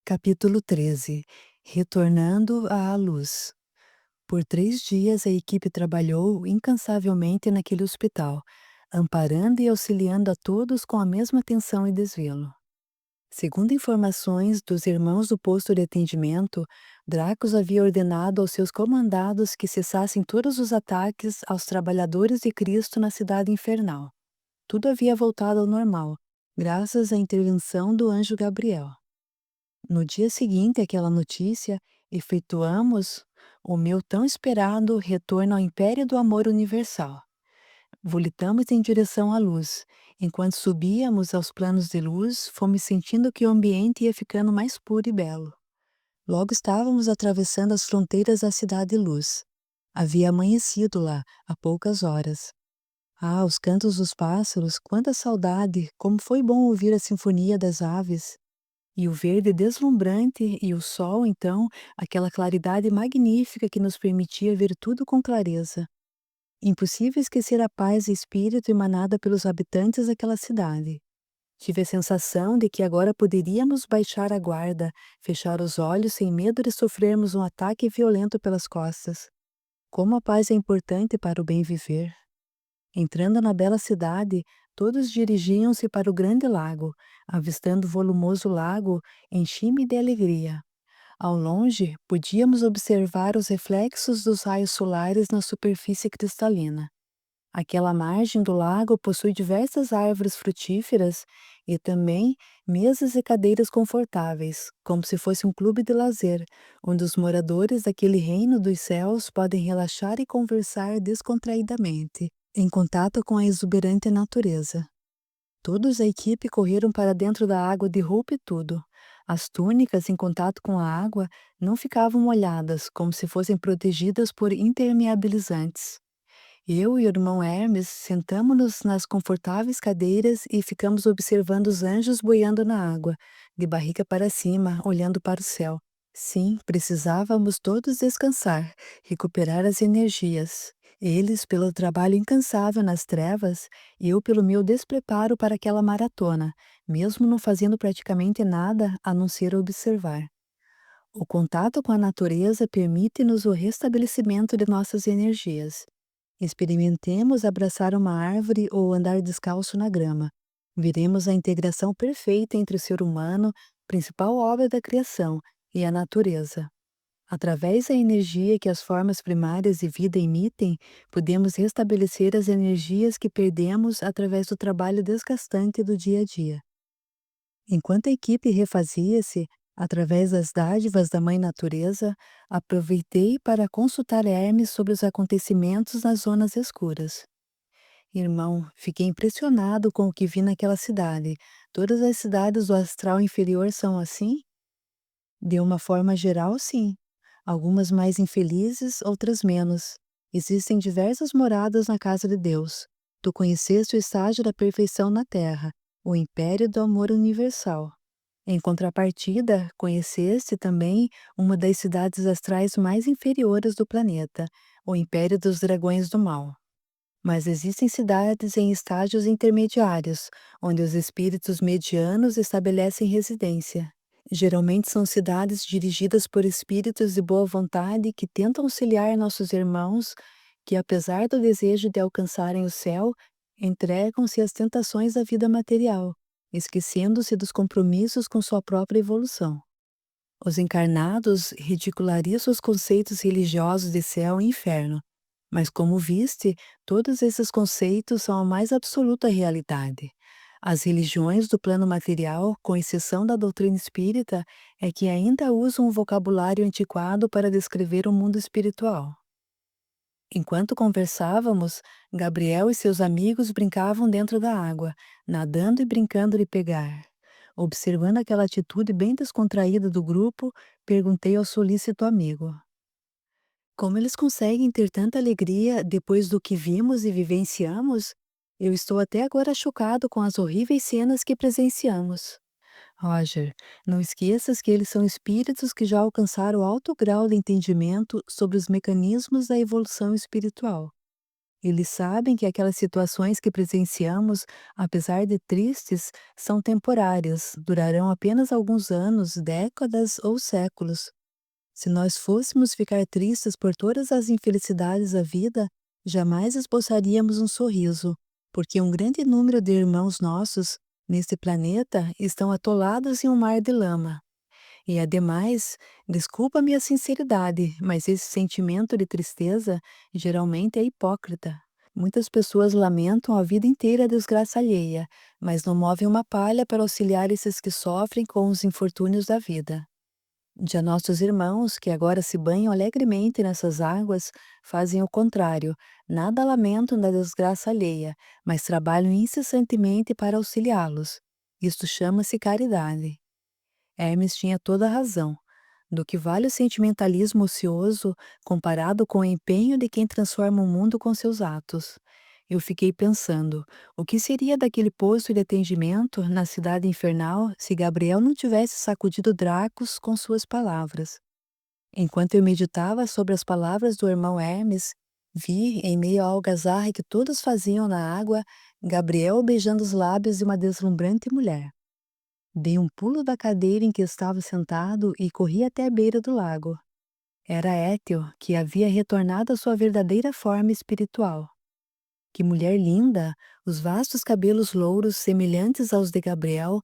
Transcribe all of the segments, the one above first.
Capítulo 13. Retornando à luz. Por 3 dias a equipe trabalhou incansavelmente naquele hospital, amparando e auxiliando a todos com a mesma atenção e desvelo. Segundo informações dos irmãos do posto de atendimento, Dracos havia ordenado aos seus comandados que cessassem todos os ataques aos trabalhadores de Cristo na cidade infernal. Tudo havia voltado ao normal, graças à intervenção do anjo Gabriel. No dia seguinte àquela notícia, efetuamos o meu tão esperado retorno ao império do amor universal. Volitamos em direção à luz. Enquanto subíamos aos planos de luz, fomos sentindo que o ambiente ia ficando mais puro e belo. Logo estávamos atravessando as fronteiras da cidade luz. Havia amanhecido lá, há poucas horas. Ah, os cantos dos pássaros, quanta saudade! Como foi bom ouvir a sinfonia das aves! E o verde deslumbrante e o sol, então, aquela claridade magnífica que nos permitia ver tudo com clareza. Impossível esquecer a paz de espírito emanada pelos habitantes daquela cidade. Tive a sensação de que agora poderíamos baixar a guarda, fechar os olhos sem medo de sofrermos um ataque violento pelas costas. Como a paz é importante para o bem viver. Entrando na bela cidade, todos dirigiam-se para o grande lago. Avistando o volumoso lago, enchi-me de alegria. Ao longe, podíamos observar os reflexos dos raios solares na superfície cristalina. Aquela margem do lago possui diversas árvores frutíferas e também mesas e cadeiras confortáveis, como se fosse um clube de lazer, onde os moradores daquele reino dos céus podem relaxar e conversar descontraidamente, em contato com a exuberante natureza. Todos da equipe correram para dentro da água de roupa e tudo. As túnicas em contato com a água não ficavam molhadas, como se fossem protegidas por impermeabilizantes. Eu e o irmão Hermes sentamo-nos nas confortáveis cadeiras e ficamos observando os anjos boiando na água, de barriga para cima, olhando para o céu. Sim, precisávamos todos descansar, recuperar as energias. Eles pelo trabalho incansável nas trevas, e eu pelo meu despreparo para aquela maratona, mesmo não fazendo praticamente nada a não ser observar. O contato com a natureza permite-nos o restabelecimento de nossas energias. Experimentemos abraçar uma árvore ou andar descalço na grama. Veremos a integração perfeita entre o ser humano, principal obra da criação, e a natureza. Através da energia que as formas primárias de vida emitem, podemos restabelecer as energias que perdemos através do trabalho desgastante do dia a dia. Enquanto a equipe refazia-se, através das dádivas da Mãe Natureza, aproveitei para consultar Hermes sobre os acontecimentos nas zonas escuras. Irmão, fiquei impressionado com o que vi naquela cidade. Todas as cidades do astral inferior são assim? De uma forma geral, sim. Algumas mais infelizes, outras menos. Existem diversas moradas na casa de Deus. Tu conheceste o estágio da perfeição na Terra, o império do amor universal. Em contrapartida, conheceste também uma das cidades astrais mais inferiores do planeta, o império dos dragões do mal. Mas existem cidades em estágios intermediários, onde os espíritos medianos estabelecem residência. Geralmente são cidades dirigidas por espíritos de boa vontade que tentam auxiliar nossos irmãos que, apesar do desejo de alcançarem o céu, entregam-se às tentações da vida material, esquecendo-se dos compromissos com sua própria evolução. Os encarnados ridicularizam os conceitos religiosos de céu e inferno, mas como viste, todos esses conceitos são a mais absoluta realidade. As religiões do plano material, com exceção da doutrina espírita, é que ainda usam um vocabulário antiquado para descrever o mundo espiritual. Enquanto conversávamos, Gabriel e seus amigos brincavam dentro da água, nadando e brincando de pegar. Observando aquela atitude bem descontraída do grupo, perguntei ao solícito amigo: como eles conseguem ter tanta alegria depois do que vimos e vivenciamos? Eu estou até agora chocado com as horríveis cenas que presenciamos. Roger, não esqueças que eles são espíritos que já alcançaram alto grau de entendimento sobre os mecanismos da evolução espiritual. Eles sabem que aquelas situações que presenciamos, apesar de tristes, são temporárias, durarão apenas alguns anos, décadas ou séculos. Se nós fôssemos ficar tristes por todas as infelicidades da vida, jamais esboçaríamos um sorriso, porque um grande número de irmãos nossos neste planeta estão atolados em um mar de lama. E ademais, desculpa minha sinceridade, mas esse sentimento de tristeza geralmente é hipócrita. Muitas pessoas lamentam a vida inteira a desgraça alheia, mas não movem uma palha para auxiliar esses que sofrem com os infortúnios da vida. Já nossos irmãos, que agora se banham alegremente nessas águas, fazem o contrário, nada lamentam da desgraça alheia, mas trabalham incessantemente para auxiliá-los. Isto chama-se caridade. Hermes tinha toda a razão. Do que vale o sentimentalismo ocioso comparado com o empenho de quem transforma o mundo com seus atos? Eu fiquei pensando, o que seria daquele posto de atendimento na cidade infernal se Gabriel não tivesse sacudido Dracos com suas palavras? Enquanto eu meditava sobre as palavras do irmão Hermes, vi, em meio à algazarra que todos faziam na água, Gabriel beijando os lábios de uma deslumbrante mulher. Dei um pulo da cadeira em que estava sentado e corri até a beira do lago. Era Éteo, que havia retornado à sua verdadeira forma espiritual. Que mulher linda! Os vastos cabelos louros semelhantes aos de Gabriel,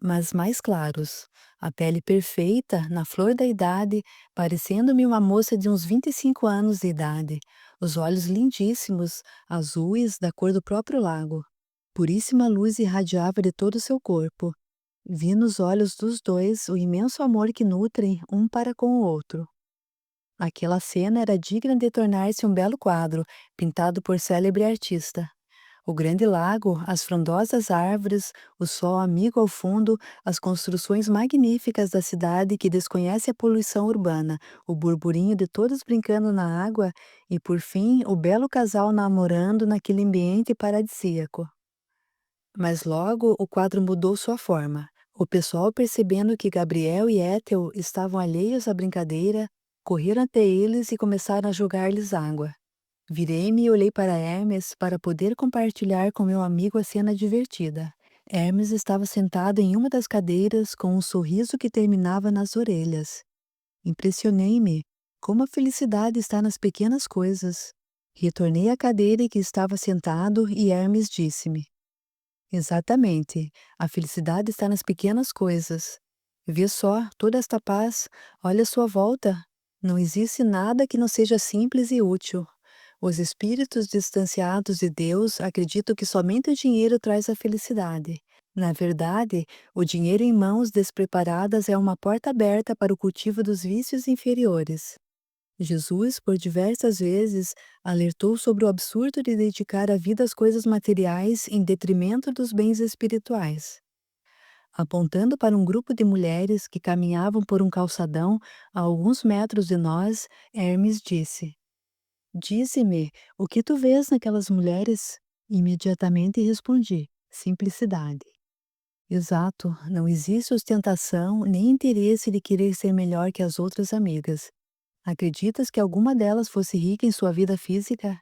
mas mais claros. A pele perfeita, na flor da idade, parecendo-me uma moça de uns 25 anos de idade. Os olhos lindíssimos, azuis, da cor do próprio lago. Puríssima luz irradiava de todo o seu corpo. Vi nos olhos dos dois o imenso amor que nutrem um para com o outro. Aquela cena era digna de tornar-se um belo quadro, pintado por célebre artista. O grande lago, as frondosas árvores, o sol amigo ao fundo, as construções magníficas da cidade que desconhece a poluição urbana, o burburinho de todos brincando na água e, por fim, o belo casal namorando naquele ambiente paradisíaco. Mas logo o quadro mudou sua forma. O pessoal, percebendo que Gabriel e Étel estavam alheios à brincadeira, correram até eles e começaram a jogar-lhes água. Virei-me e olhei para Hermes para poder compartilhar com meu amigo a cena divertida. Hermes estava sentado em uma das cadeiras com um sorriso que terminava nas orelhas. Impressionei-me. Como a felicidade está nas pequenas coisas. Retornei à cadeira em que estava sentado e Hermes disse-me: Exatamente. A felicidade está nas pequenas coisas. Vê só, toda esta paz, olha à sua volta. Não existe nada que não seja simples e útil. Os espíritos distanciados de Deus acreditam que somente o dinheiro traz a felicidade. Na verdade, o dinheiro em mãos despreparadas é uma porta aberta para o cultivo dos vícios inferiores. Jesus, por diversas vezes, alertou sobre o absurdo de dedicar a vida às coisas materiais em detrimento dos bens espirituais. Apontando para um grupo de mulheres que caminhavam por um calçadão a alguns metros de nós, Hermes disse: Dize-me, o que tu vês naquelas mulheres? Imediatamente respondi: simplicidade. Exato, não existe ostentação nem interesse de querer ser melhor que as outras amigas. Acreditas que alguma delas fosse rica em sua vida física?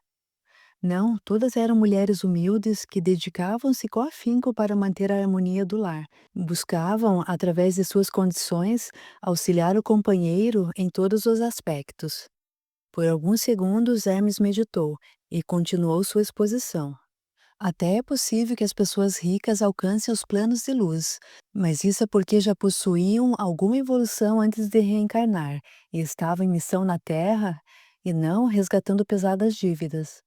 Não, todas eram mulheres humildes que dedicavam-se com afinco para manter a harmonia do lar. Buscavam, através de suas condições, auxiliar o companheiro em todos os aspectos. Por alguns segundos, Hermes meditou e continuou sua exposição. Até é possível que as pessoas ricas alcancem os planos de luz, mas isso é porque já possuíam alguma evolução antes de reencarnar e estavam em missão na Terra e não resgatando pesadas dívidas.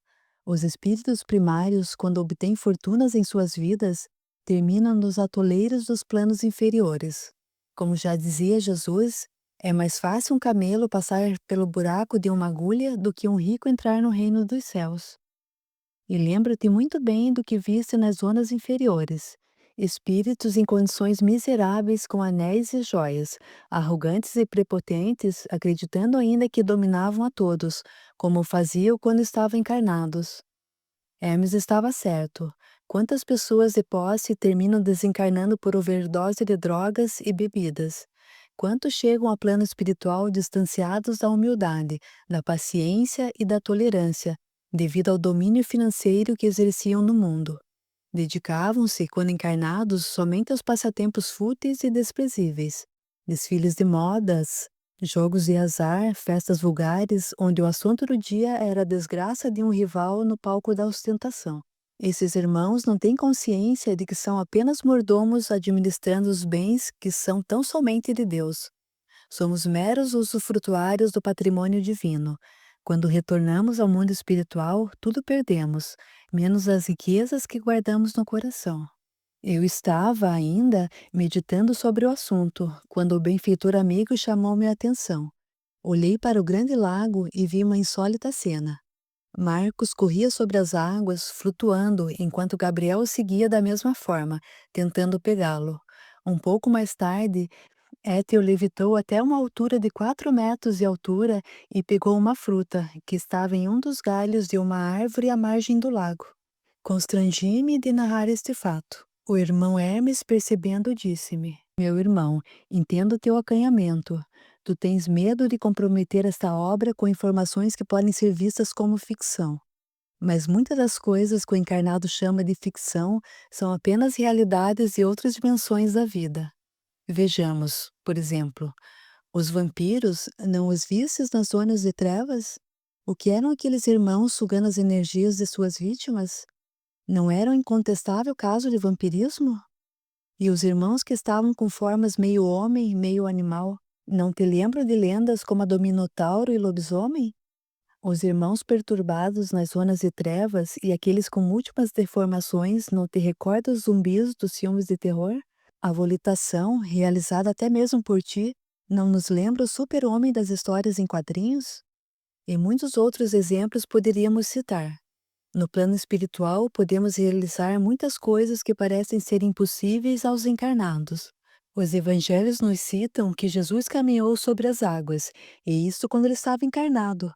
Os espíritos primários, quando obtêm fortunas em suas vidas, terminam nos atoleiros dos planos inferiores. Como já dizia Jesus, é mais fácil um camelo passar pelo buraco de uma agulha do que um rico entrar no reino dos céus. E lembra-te muito bem do que viste nas zonas inferiores. Espíritos em condições miseráveis com anéis e joias, arrogantes e prepotentes, acreditando ainda que dominavam a todos, como faziam quando estavam encarnados. Hermes estava certo. Quantas pessoas de posse terminam desencarnando por overdose de drogas e bebidas? Quantos chegam ao plano espiritual distanciados da humildade, da paciência e da tolerância, devido ao domínio financeiro que exerciam no mundo. Dedicavam-se, quando encarnados, somente aos passatempos fúteis e desprezíveis. Desfiles de modas, jogos de azar, festas vulgares, onde o assunto do dia era a desgraça de um rival no palco da ostentação. Esses irmãos não têm consciência de que são apenas mordomos administrando os bens que são tão somente de Deus. Somos meros usufrutuários do patrimônio divino. Quando retornamos ao mundo espiritual, tudo perdemos, menos as riquezas que guardamos no coração. Eu estava ainda meditando sobre o assunto, quando o benfeitor amigo chamou minha atenção. Olhei para o grande lago e vi uma insólita cena. Marcos corria sobre as águas, flutuando, enquanto Gabriel o seguia da mesma forma, tentando pegá-lo. Um pouco mais tarde, Éter levitou até uma altura de 4 metros de altura e pegou uma fruta, que estava em um dos galhos de uma árvore à margem do lago. Constrangi-me de narrar este fato. O irmão Hermes, percebendo, disse-me: Meu irmão, entendo teu acanhamento. Tu tens medo de comprometer esta obra com informações que podem ser vistas como ficção. Mas muitas das coisas que o encarnado chama de ficção são apenas realidades de outras dimensões da vida. Vejamos, por exemplo, os vampiros, não os vistes nas zonas de trevas? O que eram aqueles irmãos sugando as energias de suas vítimas? Não era um incontestável caso de vampirismo? E os irmãos que estavam com formas meio homem, meio animal, não te lembram de lendas como a do Minotauro e lobisomem? Os irmãos perturbados nas zonas de trevas e aqueles com múltiplas deformações não te recordam os zumbis dos filmes de terror? A volitação, realizada até mesmo por ti, não nos lembra o super-homem das histórias em quadrinhos? E muitos outros exemplos poderíamos citar. No plano espiritual, podemos realizar muitas coisas que parecem ser impossíveis aos encarnados. Os evangelhos nos citam que Jesus caminhou sobre as águas, e isso quando ele estava encarnado.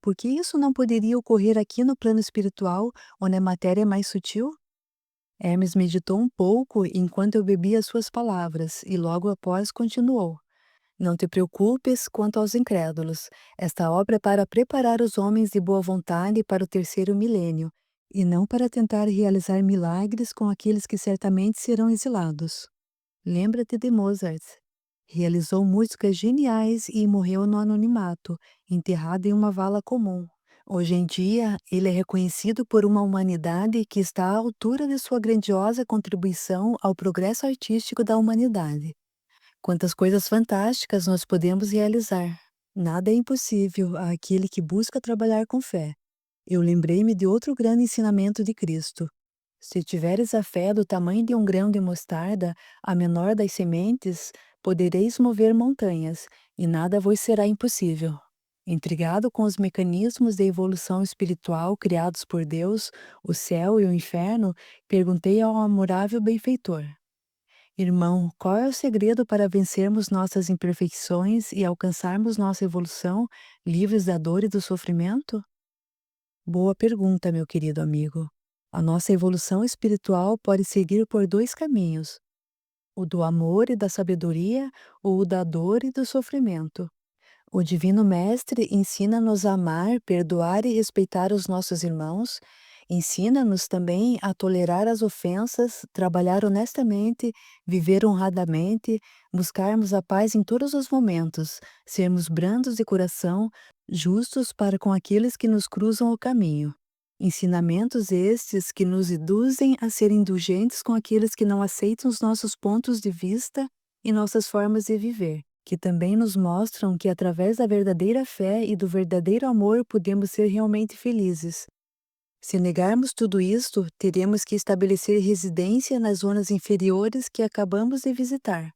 Por que isso não poderia ocorrer aqui no plano espiritual, onde a matéria é mais sutil? Hermes meditou um pouco enquanto eu bebia suas palavras, e logo após continuou: Não te preocupes quanto aos incrédulos. Esta obra é para preparar os homens de boa vontade para o terceiro milênio, e não para tentar realizar milagres com aqueles que certamente serão exilados. Lembra-te de Mozart. Realizou músicas geniais e morreu no anonimato, enterrado em uma vala comum. Hoje em dia, ele é reconhecido por uma humanidade que está à altura de sua grandiosa contribuição ao progresso artístico da humanidade. Quantas coisas fantásticas nós podemos realizar! Nada é impossível àquele que busca trabalhar com fé. Eu lembrei-me de outro grande ensinamento de Cristo. Se tiveres a fé do tamanho de um grão de mostarda, a menor das sementes, podereis mover montanhas, e nada vos será impossível. Intrigado com os mecanismos de evolução espiritual criados por Deus, o céu e o inferno, perguntei ao amorável benfeitor: Irmão, qual é o segredo para vencermos nossas imperfeições e alcançarmos nossa evolução, livres da dor e do sofrimento? Boa pergunta, meu querido amigo. A nossa evolução espiritual pode seguir por 2 caminhos: o do amor e da sabedoria, ou o da dor e do sofrimento. O Divino Mestre ensina-nos a amar, perdoar e respeitar os nossos irmãos. Ensina-nos também a tolerar as ofensas, trabalhar honestamente, viver honradamente, buscarmos a paz em todos os momentos, sermos brandos de coração, justos para com aqueles que nos cruzam o caminho. Ensinamentos estes que nos induzem a ser indulgentes com aqueles que não aceitam os nossos pontos de vista e nossas formas de viver, que também nos mostram que através da verdadeira fé e do verdadeiro amor podemos ser realmente felizes. Se negarmos tudo isto, teremos que estabelecer residência nas zonas inferiores que acabamos de visitar.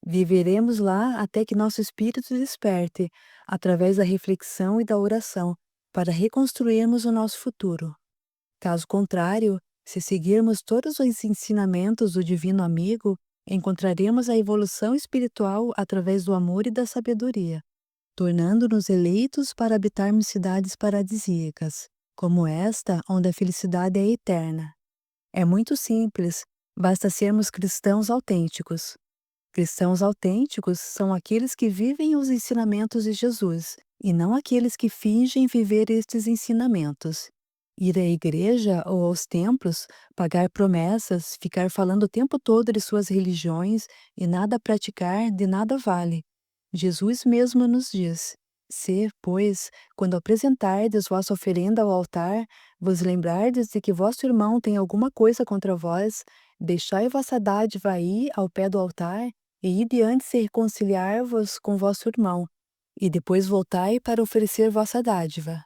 Viveremos lá até que nosso espírito desperte, através da reflexão e da oração, para reconstruirmos o nosso futuro. Caso contrário, se seguirmos todos os ensinamentos do Divino Amigo, encontraremos a evolução espiritual através do amor e da sabedoria, tornando-nos eleitos para habitarmos cidades paradisíacas, como esta, onde a felicidade é eterna. É muito simples, basta sermos cristãos autênticos. Cristãos autênticos são aqueles que vivem os ensinamentos de Jesus e não aqueles que fingem viver estes ensinamentos. Ir à igreja ou aos templos, pagar promessas, ficar falando o tempo todo de suas religiões e nada praticar, de nada vale. Jesus mesmo nos diz: Se, pois, quando apresentardes vossa oferenda ao altar, vos lembrardes de que vosso irmão tem alguma coisa contra vós, deixai vossa dádiva aí ao pé do altar, e ide antes e reconciliar-vos com vosso irmão, e depois voltai para oferecer vossa dádiva.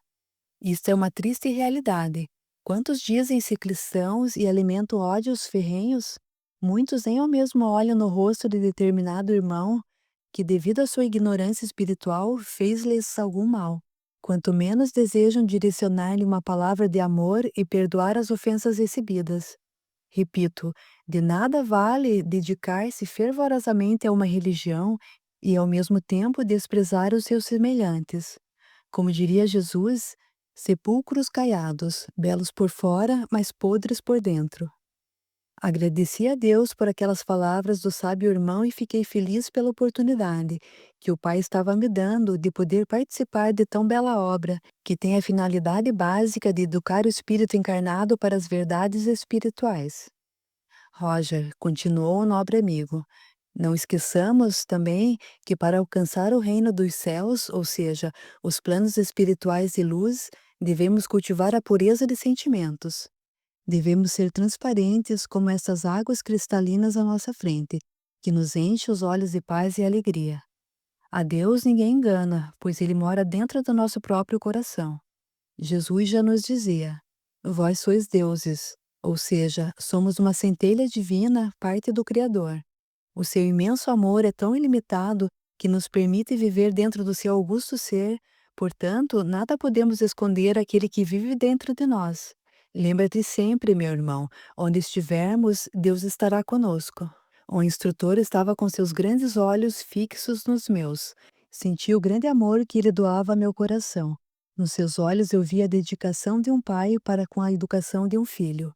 Isto é uma triste realidade. Quantos dizem-se cristãos e alimentam ódios ferrenhos? Muitos nem ao mesmo olham no rosto de determinado irmão que, devido à sua ignorância espiritual, fez-lhes algum mal. Quanto menos desejam direcionar-lhe uma palavra de amor e perdoar as ofensas recebidas. Repito, de nada vale dedicar-se fervorosamente a uma religião e, ao mesmo tempo, desprezar os seus semelhantes. Como diria Jesus, sepulcros caiados, belos por fora, mas podres por dentro. Agradeci a Deus por aquelas palavras do sábio irmão e fiquei feliz pela oportunidade que o Pai estava me dando de poder participar de tão bela obra, que tem a finalidade básica de educar o espírito encarnado para as verdades espirituais. Roger, continuou o nobre amigo, não esqueçamos também que para alcançar o reino dos céus, ou seja, os planos espirituais de luz, devemos cultivar a pureza de sentimentos. Devemos ser transparentes como essas águas cristalinas à nossa frente, que nos enche os olhos de paz e alegria. A Deus ninguém engana, pois Ele mora dentro do nosso próprio coração. Jesus já nos dizia: Vós sois deuses, ou seja, somos uma centelha divina, parte do Criador. O seu imenso amor é tão ilimitado que nos permite viver dentro do seu augusto ser, portanto, nada podemos esconder àquele que vive dentro de nós. Lembra-te sempre, meu irmão, onde estivermos, Deus estará conosco. O instrutor estava com seus grandes olhos fixos nos meus. Senti o grande amor que ele doava a meu coração. Nos seus olhos eu vi a dedicação de um pai para com a educação de um filho.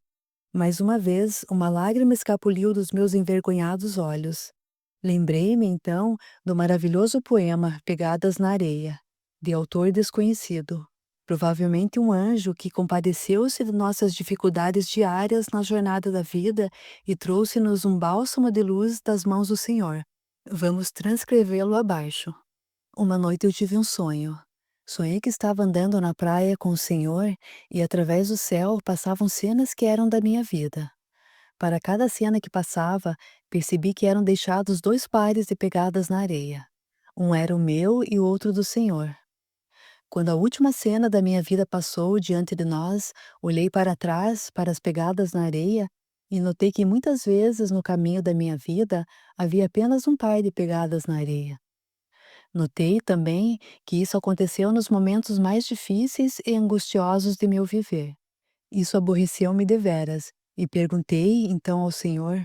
Mais uma vez, uma lágrima escapuliu dos meus envergonhados olhos. Lembrei-me, então, do maravilhoso poema Pegadas na Areia, de autor desconhecido. Provavelmente um anjo que compadeceu-se de nossas dificuldades diárias na jornada da vida e trouxe-nos um bálsamo de luz das mãos do Senhor. Vamos transcrevê-lo abaixo. Uma noite eu tive um sonho. Sonhei que estava andando na praia com o Senhor e, através do céu, passavam cenas que eram da minha vida. Para cada cena que passava, percebi que eram deixados dois pares de pegadas na areia. Um era o meu e o outro do Senhor. Quando a última cena da minha vida passou diante de nós, olhei para trás, para as pegadas na areia, e notei que muitas vezes no caminho da minha vida havia apenas um par de pegadas na areia. Notei também que isso aconteceu nos momentos mais difíceis e angustiosos de meu viver. Isso aborreceu-me deveras, e perguntei então ao Senhor: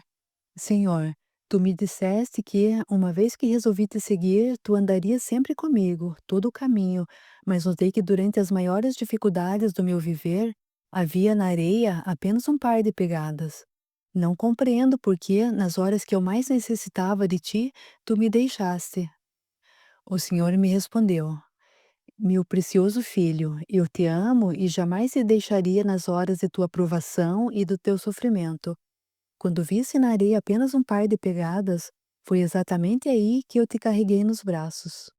Senhor, tu me disseste que, uma vez que resolvi te seguir, tu andarias sempre comigo, todo o caminho, mas notei que durante as maiores dificuldades do meu viver, havia na areia apenas um par de pegadas. Não compreendo por que, nas horas que eu mais necessitava de ti, tu me deixaste. O Senhor me respondeu: Meu precioso filho, eu te amo e jamais te deixaria nas horas de tua provação e do teu sofrimento. Quando visse na areia apenas um par de pegadas, foi exatamente aí que eu te carreguei nos braços.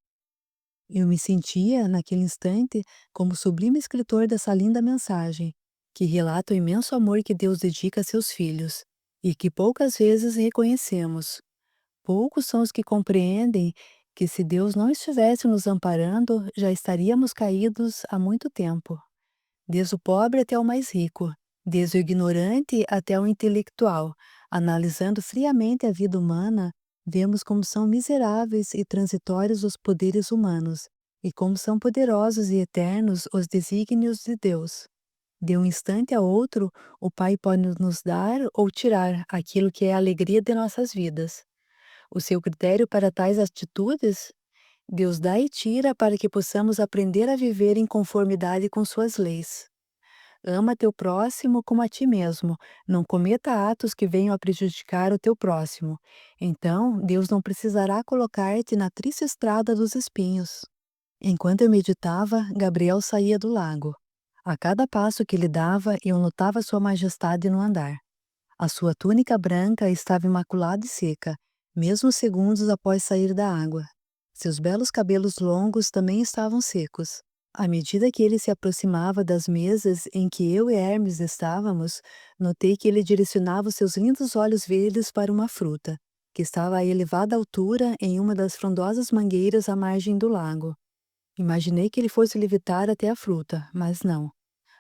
Eu me sentia, naquele instante, como o sublime escritor dessa linda mensagem, que relata o imenso amor que Deus dedica a seus filhos, e que poucas vezes reconhecemos. Poucos são os que compreendem que, se Deus não estivesse nos amparando, já estaríamos caídos há muito tempo. Desde o pobre até o mais rico, desde o ignorante até o intelectual, analisando friamente a vida humana, vemos como são miseráveis e transitórios os poderes humanos, e como são poderosos e eternos os desígnios de Deus. De um instante a outro, o Pai pode nos dar ou tirar aquilo que é a alegria de nossas vidas. O seu critério para tais atitudes? Deus dá e tira para que possamos aprender a viver em conformidade com suas leis. Ama teu próximo como a ti mesmo. Não cometa atos que venham a prejudicar o teu próximo. Então, Deus não precisará colocar-te na triste estrada dos espinhos. Enquanto eu meditava, Gabriel saía do lago. A cada passo que ele dava, eu notava sua majestade no andar. A sua túnica branca estava imaculada e seca, mesmo segundos após sair da água. Seus belos cabelos longos também estavam secos. À medida que ele se aproximava das mesas em que eu e Hermes estávamos, notei que ele direcionava os seus lindos olhos verdes para uma fruta, que estava a elevada altura em uma das frondosas mangueiras à margem do lago. Imaginei que ele fosse levitar até a fruta, mas não.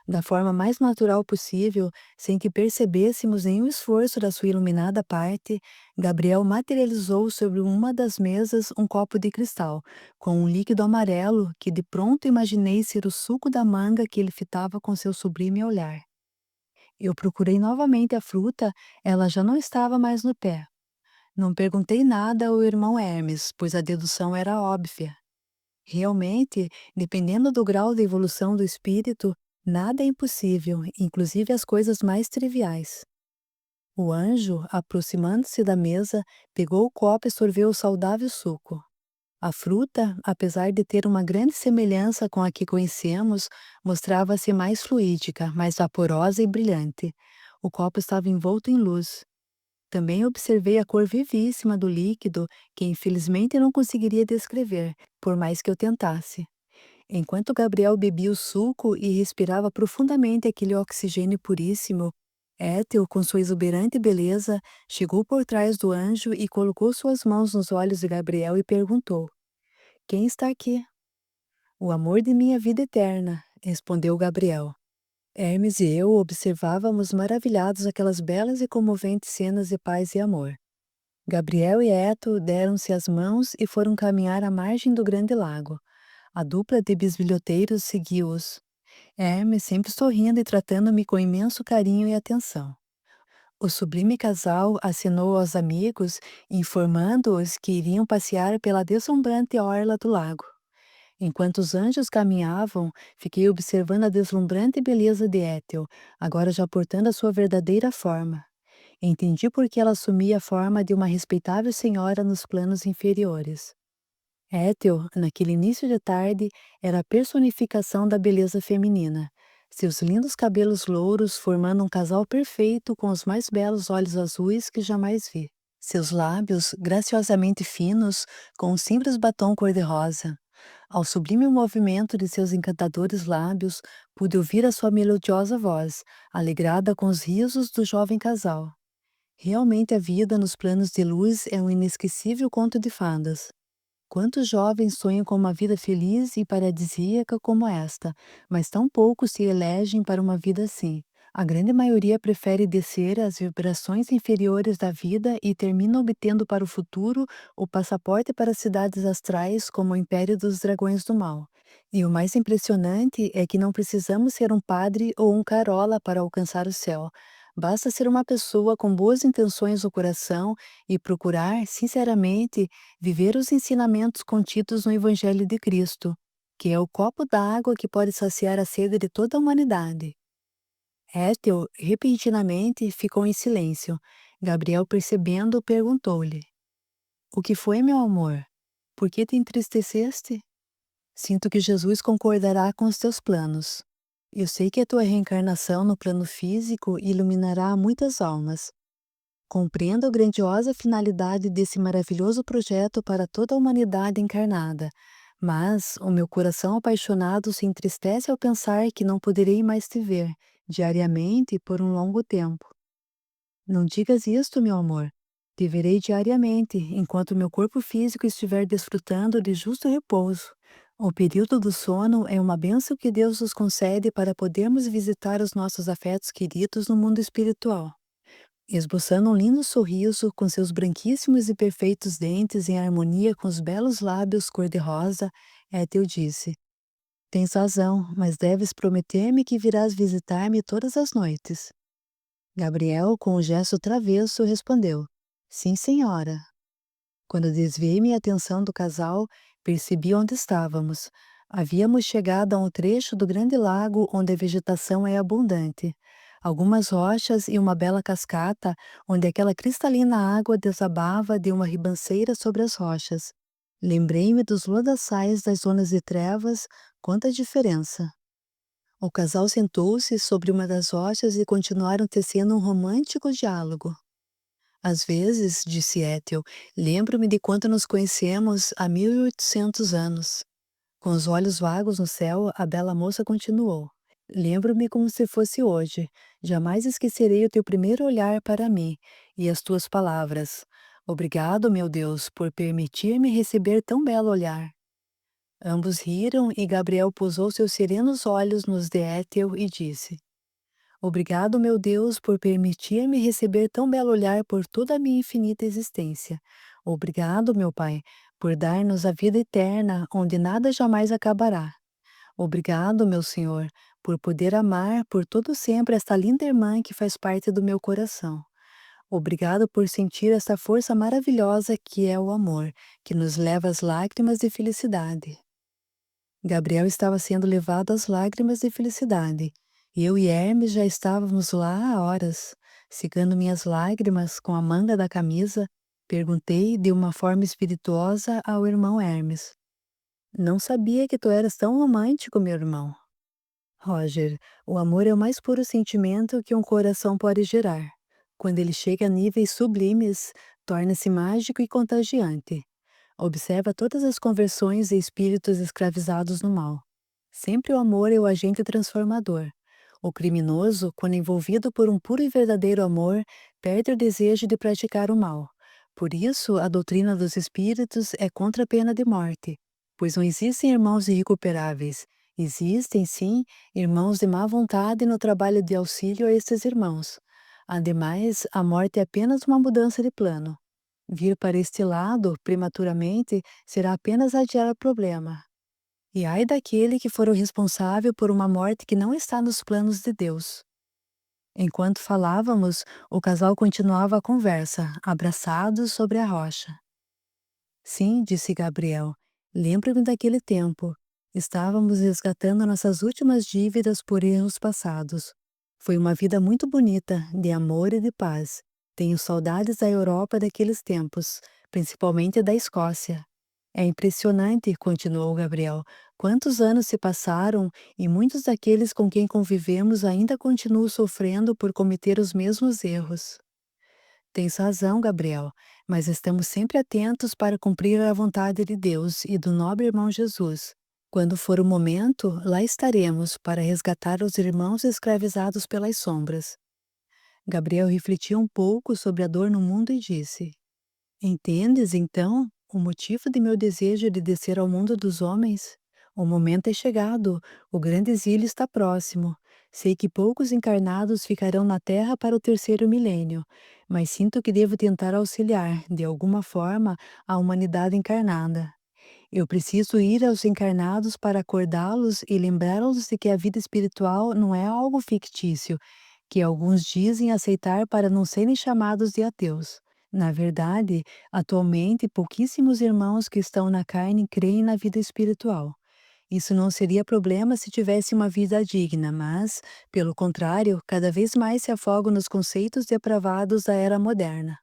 Da forma mais natural possível, sem que percebêssemos nenhum esforço da sua iluminada parte, Gabriel materializou sobre uma das mesas um copo de cristal, com um líquido amarelo que de pronto imaginei ser o suco da manga que ele fitava com seu sublime olhar. Eu procurei novamente a fruta, ela já não estava mais no pé. Não perguntei nada ao irmão Hermes, pois a dedução era óbvia. Realmente, dependendo do grau de evolução do espírito, nada é impossível, inclusive as coisas mais triviais. O anjo, aproximando-se da mesa, pegou o copo e sorveu o saudável suco. A fruta, apesar de ter uma grande semelhança com a que conhecemos, mostrava-se mais fluídica, mais vaporosa e brilhante. O copo estava envolto em luz. Também observei a cor vivíssima do líquido, que infelizmente não conseguiria descrever, por mais que eu tentasse. Enquanto Gabriel bebia o suco e respirava profundamente aquele oxigênio puríssimo, Étel, com sua exuberante beleza, chegou por trás do anjo e colocou suas mãos nos olhos de Gabriel e perguntou: Quem está aqui? O amor de minha vida eterna, respondeu Gabriel. Hermes e eu observávamos maravilhados aquelas belas e comoventes cenas de paz e amor. Gabriel e Eto deram-se as mãos e foram caminhar à margem do grande lago. A dupla de bisbilhoteiros seguiu-os. Hermes sempre sorrindo e tratando-me com imenso carinho e atenção. O sublime casal acenou aos amigos, informando-os que iriam passear pela deslumbrante orla do lago. Enquanto os anjos caminhavam, fiquei observando a deslumbrante beleza de Étel, agora já portando a sua verdadeira forma. Entendi por que ela assumia a forma de uma respeitável senhora nos planos inferiores. Étel, naquele início de tarde, era a personificação da beleza feminina. Seus lindos cabelos louros formando um casal perfeito com os mais belos olhos azuis que jamais vi. Seus lábios, graciosamente finos, com um simples batom cor-de-rosa. Ao sublime movimento de seus encantadores lábios, pude ouvir a sua melodiosa voz, alegrada com os risos do jovem casal. Realmente a vida nos planos de luz é um inesquecível conto de fadas. Quantos jovens sonham com uma vida feliz e paradisíaca como esta, mas tão poucos se elegem para uma vida assim. A grande maioria prefere descer às vibrações inferiores da vida e termina obtendo para o futuro o passaporte para cidades astrais como o Império dos Dragões do Mal. E o mais impressionante é que não precisamos ser um padre ou um carola para alcançar o céu. Basta ser uma pessoa com boas intenções no coração e procurar, sinceramente, viver os ensinamentos contidos no Evangelho de Cristo, que é o copo d'água que pode saciar a sede de toda a humanidade. Ethel, repentinamente, ficou em silêncio. Gabriel, percebendo, perguntou-lhe: O que foi, meu amor? Por que te entristeceste? Sinto que Jesus concordará com os teus planos. Eu sei que a tua reencarnação no plano físico iluminará muitas almas. Compreendo a grandiosa finalidade desse maravilhoso projeto para toda a humanidade encarnada, mas o meu coração apaixonado se entristece ao pensar que não poderei mais te ver, diariamente, por um longo tempo. Não digas isto, meu amor. Te verei diariamente, enquanto meu corpo físico estiver desfrutando de justo repouso. O período do sono é uma bênção que Deus nos concede para podermos visitar os nossos afetos queridos no mundo espiritual. Esboçando um lindo sorriso, com seus branquíssimos e perfeitos dentes em harmonia com os belos lábios cor-de-rosa, Ethel disse: Tens razão, mas deves prometer-me que virás visitar-me todas as noites. Gabriel, com um gesto travesso, respondeu: Sim, senhora. Quando desviei minha atenção do casal, percebi onde estávamos. Havíamos chegado a um trecho do grande lago onde a vegetação é abundante. Algumas rochas e uma bela cascata, onde aquela cristalina água desabava de uma ribanceira sobre as rochas. Lembrei-me dos lodaçais das zonas de trevas, quanta diferença. O casal sentou-se sobre uma das rochas e continuaram tecendo um romântico diálogo. Às vezes, disse Ethel, lembro-me de quanto nos conhecemos há 1800 anos. Com os olhos vagos no céu, a bela moça continuou. Lembro-me como se fosse hoje. Jamais esquecerei o teu primeiro olhar para mim e as tuas palavras. Obrigado, meu Deus, por permitir-me receber tão belo olhar. Ambos riram e Gabriel pousou seus serenos olhos nos de Ethel e disse: Obrigado, meu Deus, por permitir-me receber tão belo olhar por toda a minha infinita existência. Obrigado, meu Pai, por dar-nos a vida eterna, onde nada jamais acabará. Obrigado, meu Senhor, por poder amar por todo sempre esta linda irmã que faz parte do meu coração. Obrigado por sentir esta força maravilhosa que é o amor, que nos leva às lágrimas de felicidade. Gabriel estava sendo levado às lágrimas de felicidade. Eu e Hermes já estávamos lá há horas. Secando minhas lágrimas com a manga da camisa, perguntei de uma forma espirituosa ao irmão Hermes: Não sabia que tu eras tão romântico, meu irmão. Roger, o amor é o mais puro sentimento que um coração pode gerar. Quando ele chega a níveis sublimes, torna-se mágico e contagiante. Observa todas as conversões de espíritos escravizados no mal. Sempre o amor é o agente transformador. O criminoso, quando envolvido por um puro e verdadeiro amor, perde o desejo de praticar o mal. Por isso, a doutrina dos espíritos é contra a pena de morte, pois não existem irmãos irrecuperáveis. Existem, sim, irmãos de má vontade no trabalho de auxílio a estes irmãos. Ademais, a morte é apenas uma mudança de plano. Vir para este lado, prematuramente, será apenas adiar o problema. E ai daquele que for o responsável por uma morte que não está nos planos de Deus. Enquanto falávamos, o casal continuava a conversa, abraçados sobre a rocha. Sim, disse Gabriel, lembro-me daquele tempo. Estávamos resgatando nossas últimas dívidas por erros passados. Foi uma vida muito bonita, de amor e de paz. Tenho saudades da Europa daqueles tempos, principalmente da Escócia. É impressionante, continuou Gabriel, quantos anos se passaram e muitos daqueles com quem convivemos ainda continuam sofrendo por cometer os mesmos erros. Tens razão, Gabriel, mas estamos sempre atentos para cumprir a vontade de Deus e do nobre irmão Jesus. Quando for o momento, lá estaremos para resgatar os irmãos escravizados pelas sombras. Gabriel refletiu um pouco sobre a dor no mundo e disse: Entendes, então, o motivo de meu desejo de descer ao mundo dos homens? O momento é chegado, o grande exílio está próximo. Sei que poucos encarnados ficarão na Terra para o terceiro milênio, mas sinto que devo tentar auxiliar, de alguma forma, a humanidade encarnada. Eu preciso ir aos encarnados para acordá-los e lembrá-los de que a vida espiritual não é algo fictício, que alguns dizem aceitar para não serem chamados de ateus. Na verdade, atualmente pouquíssimos irmãos que estão na carne creem na vida espiritual. Isso não seria problema se tivesse uma vida digna, mas, pelo contrário, cada vez mais se afogam nos conceitos depravados da era moderna.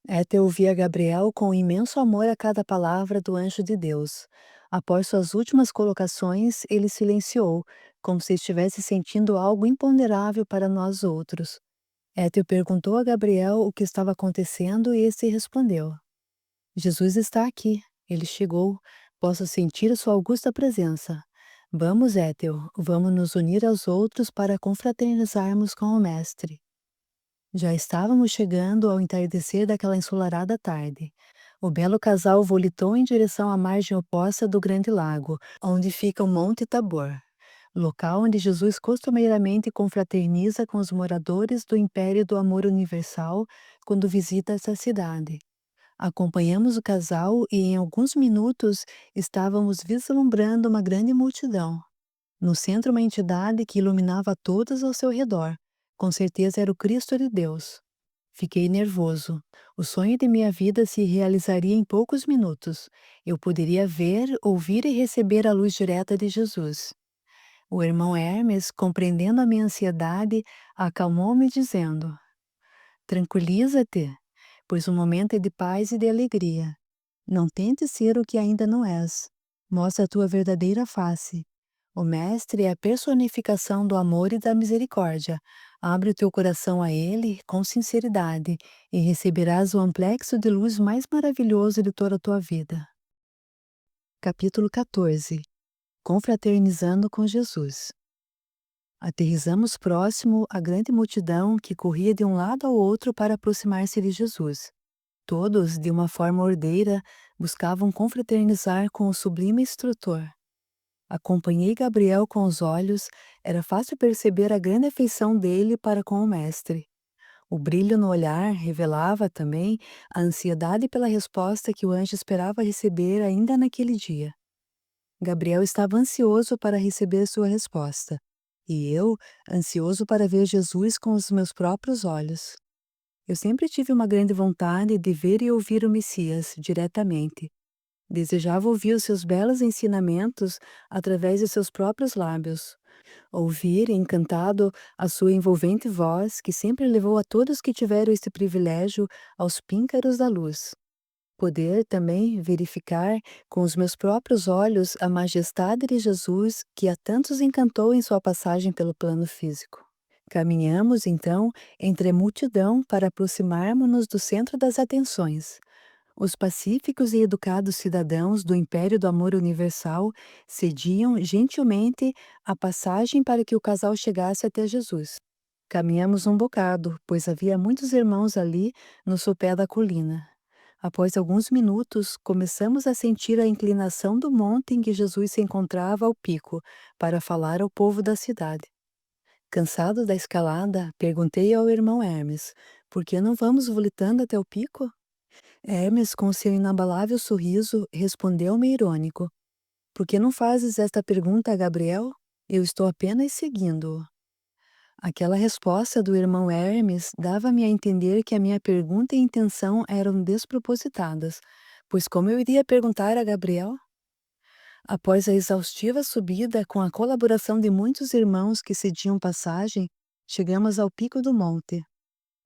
Ethel ouvia Gabriel com imenso amor a cada palavra do anjo de Deus. Após suas últimas colocações, ele silenciou, como se estivesse sentindo algo imponderável para nós outros. Ethel perguntou a Gabriel o que estava acontecendo e este respondeu: Jesus está aqui. Ele chegou. Posso sentir sua augusta presença. Vamos, Ethel, vamos nos unir aos outros para confraternizarmos com o Mestre. Já estávamos chegando ao entardecer daquela ensolarada tarde. O belo casal volitou em direção à margem oposta do grande lago, onde fica o Monte Tabor, local onde Jesus costumeiramente confraterniza com os moradores do Império do Amor Universal quando visita essa cidade. Acompanhamos o casal e em alguns minutos estávamos vislumbrando uma grande multidão. No centro, uma entidade que iluminava todas ao seu redor. Com certeza era o Cristo de Deus. Fiquei nervoso. O sonho de minha vida se realizaria em poucos minutos. Eu poderia ver, ouvir e receber a luz direta de Jesus. O irmão Hermes, compreendendo a minha ansiedade, acalmou-me dizendo: Tranquiliza-te, pois o momento é de paz e de alegria. Não tente ser o que ainda não és. Mostra a tua verdadeira face. O Mestre é a personificação do amor e da misericórdia. Abre o teu coração a Ele com sinceridade e receberás o amplexo de luz mais maravilhoso de toda a tua vida. Capítulo 14. Confraternizando com Jesus. Aterrissamos próximo à grande multidão que corria de um lado ao outro para aproximar-se de Jesus. Todos, de uma forma ordeira, buscavam confraternizar com o sublime instrutor. Acompanhei Gabriel com os olhos, era fácil perceber a grande afeição dele para com o Mestre. O brilho no olhar revelava também a ansiedade pela resposta que o anjo esperava receber ainda naquele dia. Gabriel estava ansioso para receber sua resposta, e eu, ansioso para ver Jesus com os meus próprios olhos. Eu sempre tive uma grande vontade de ver e ouvir o Messias diretamente. Desejava ouvir os seus belos ensinamentos através de seus próprios lábios. Ouvir, encantado, a sua envolvente voz, que sempre levou a todos que tiveram este privilégio aos píncaros da luz. Poder também verificar com os meus próprios olhos a majestade de Jesus que a tantos encantou em sua passagem pelo plano físico. Caminhamos, então, entre a multidão para aproximarmos-nos do centro das atenções. Os pacíficos e educados cidadãos do Império do Amor Universal cediam gentilmente a passagem para que o casal chegasse até Jesus. Caminhamos um bocado, pois havia muitos irmãos ali no sopé da colina. Após alguns minutos, começamos a sentir a inclinação do monte em que Jesus se encontrava ao pico, para falar ao povo da cidade. Cansado da escalada, perguntei ao irmão Hermes: por que não vamos voltando até o pico? Hermes, com seu inabalável sorriso, respondeu-me irônico: por que não fazes esta pergunta a Gabriel? Eu estou apenas seguindo-o. Aquela resposta do irmão Hermes dava-me a entender que a minha pergunta e intenção eram despropositadas, pois como eu iria perguntar a Gabriel? Após a exaustiva subida, com a colaboração de muitos irmãos que cediam passagem, chegamos ao pico do monte.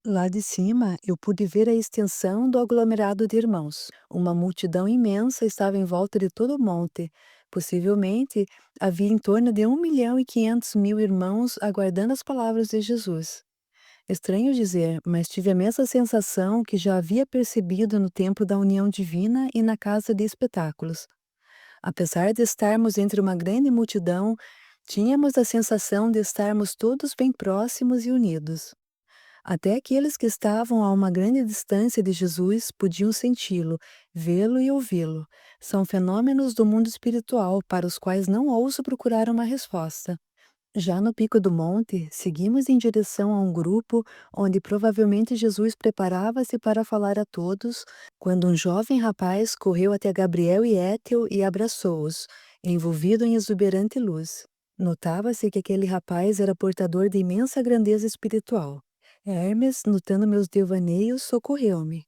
Lá de cima, eu pude ver a extensão do aglomerado de irmãos. Uma multidão imensa estava em volta de todo o monte. Possivelmente, havia em torno de 1.500.000 irmãos aguardando as palavras de Jesus. Estranho dizer, mas tive a mesma sensação que já havia percebido no Templo da União Divina e na Casa de Espetáculos. Apesar de estarmos entre uma grande multidão, tínhamos a sensação de estarmos todos bem próximos e unidos. Até aqueles que estavam a uma grande distância de Jesus podiam senti-lo, vê-lo e ouvi-lo. São fenômenos do mundo espiritual para os quais não ouso procurar uma resposta. Já no pico do monte, seguimos em direção a um grupo onde provavelmente Jesus preparava-se para falar a todos, quando um jovem rapaz correu até Gabriel e Étel e abraçou-os, envolvido em exuberante luz. Notava-se que aquele rapaz era portador de imensa grandeza espiritual. Hermes, notando meus devaneios, socorreu-me.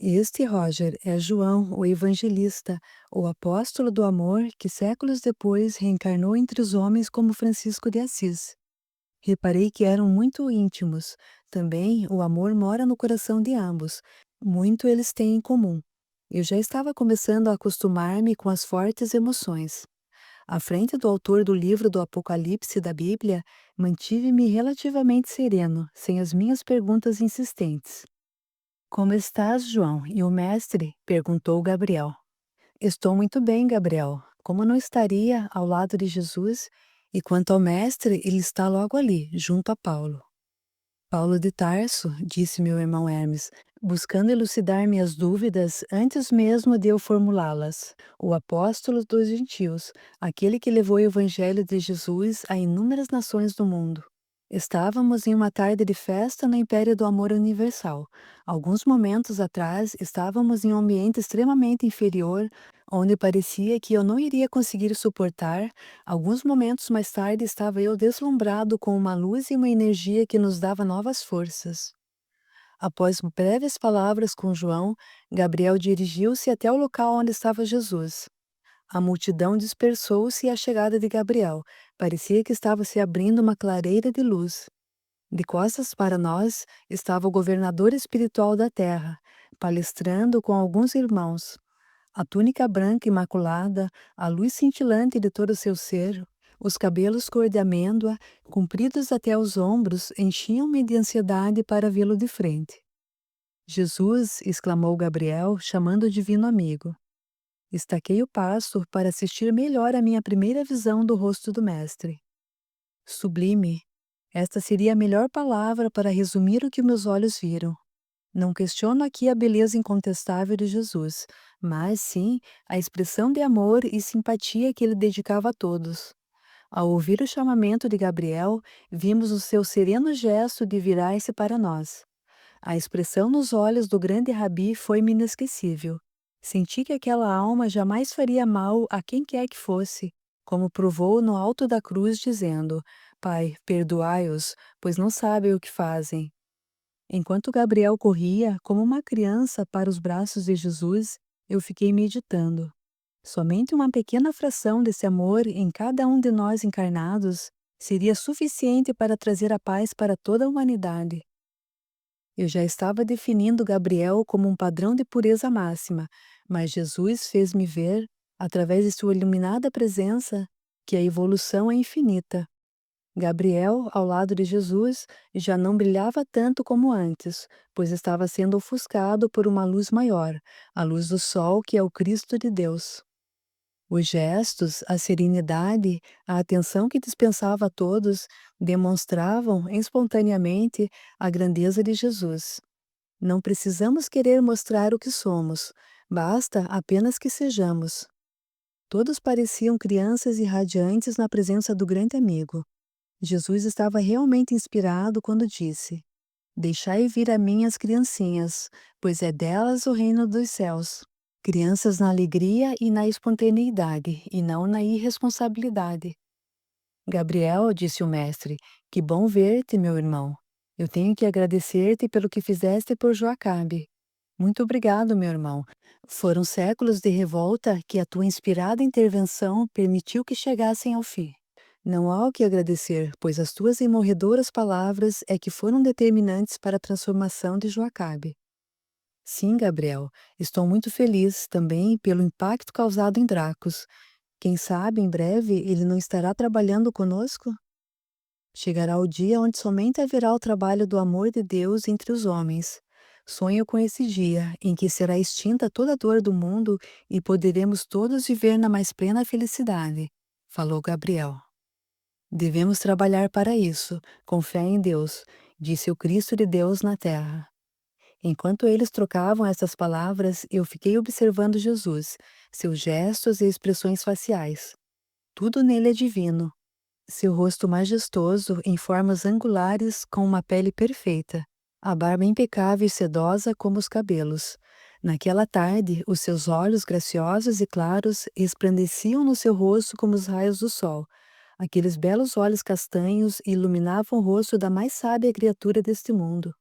Este, Roger, é João, o evangelista, o apóstolo do amor que séculos depois reencarnou entre os homens como Francisco de Assis. Reparei que eram muito íntimos. Também o amor mora no coração de ambos. Muito eles têm em comum. Eu já estava começando a acostumar-me com as fortes emoções. À frente do autor do livro do Apocalipse da Bíblia, mantive-me relativamente sereno, sem as minhas perguntas insistentes. Como estás, João? E o mestre? Perguntou Gabriel. Estou muito bem, Gabriel. Como não estaria ao lado de Jesus? E quanto ao mestre, ele está logo ali, junto a Paulo. Paulo de Tarso, disse meu irmão Hermes, buscando elucidar minhas dúvidas antes mesmo de eu formulá-las. O apóstolo dos gentios, aquele que levou o evangelho de Jesus a inúmeras nações do mundo. Estávamos em uma tarde de festa no Império do Amor Universal. Alguns momentos atrás, estávamos em um ambiente extremamente inferior, onde parecia que eu não iria conseguir suportar. Alguns momentos mais tarde, estava eu deslumbrado com uma luz e uma energia que nos dava novas forças. Após breves palavras com João, Gabriel dirigiu-se até o local onde estava Jesus. A multidão dispersou-se à chegada de Gabriel. Parecia que estava se abrindo uma clareira de luz. De costas para nós estava o governador espiritual da terra, palestrando com alguns irmãos. A túnica branca imaculada, a luz cintilante de todo o seu ser, os cabelos cor de amêndoa, compridos até os ombros, enchiam-me de ansiedade para vê-lo de frente. Jesus, exclamou Gabriel, chamando o divino amigo. Estaquei o passo para assistir melhor à minha primeira visão do rosto do Mestre. Sublime, esta seria a melhor palavra para resumir o que meus olhos viram. Não questiono aqui a beleza incontestável de Jesus, mas sim a expressão de amor e simpatia que ele dedicava a todos. Ao ouvir o chamamento de Gabriel, vimos o seu sereno gesto de virar-se para nós. A expressão nos olhos do grande rabi foi-me inesquecível. Senti que aquela alma jamais faria mal a quem quer que fosse, como provou no alto da cruz, dizendo: Pai, perdoai-os, pois não sabem o que fazem. Enquanto Gabriel corria, como uma criança, para os braços de Jesus, eu fiquei meditando. Somente uma pequena fração desse amor em cada um de nós encarnados seria suficiente para trazer a paz para toda a humanidade. Eu já estava definindo Gabriel como um padrão de pureza máxima, mas Jesus fez-me ver, através de sua iluminada presença, que a evolução é infinita. Gabriel, ao lado de Jesus, já não brilhava tanto como antes, pois estava sendo ofuscado por uma luz maior, a luz do sol, que é o Cristo de Deus. Os gestos, a serenidade, a atenção que dispensava a todos demonstravam espontaneamente a grandeza de Jesus. Não precisamos querer mostrar o que somos, basta apenas que sejamos. Todos pareciam crianças irradiantes na presença do grande amigo. Jesus estava realmente inspirado quando disse: Deixai vir a mim as criancinhas, pois é delas o reino dos céus. Crianças na alegria e na espontaneidade, e não na irresponsabilidade. Gabriel, disse o mestre, que bom ver-te, meu irmão. Eu tenho que agradecer-te pelo que fizeste por Joacabe. Muito obrigado, meu irmão. Foram séculos de revolta que a tua inspirada intervenção permitiu que chegassem ao fim. Não há o que agradecer, pois as tuas imorredoras palavras é que foram determinantes para a transformação de Joacabe. Sim, Gabriel, estou muito feliz também pelo impacto causado em Dracos. Quem sabe, em breve, ele não estará trabalhando conosco? Chegará o dia onde somente haverá o trabalho do amor de Deus entre os homens. Sonho com esse dia, em que será extinta toda a dor do mundo e poderemos todos viver na mais plena felicidade, falou Gabriel. Devemos trabalhar para isso, com fé em Deus, disse o Cristo de Deus na terra. Enquanto eles trocavam essas palavras, eu fiquei observando Jesus, seus gestos e expressões faciais. Tudo nele é divino. Seu rosto majestoso, em formas angulares, com uma pele perfeita, a barba impecável e sedosa como os cabelos. Naquela tarde, os seus olhos graciosos e claros resplandeciam no seu rosto como os raios do sol. Aqueles belos olhos castanhos iluminavam o rosto da mais sábia criatura deste mundo.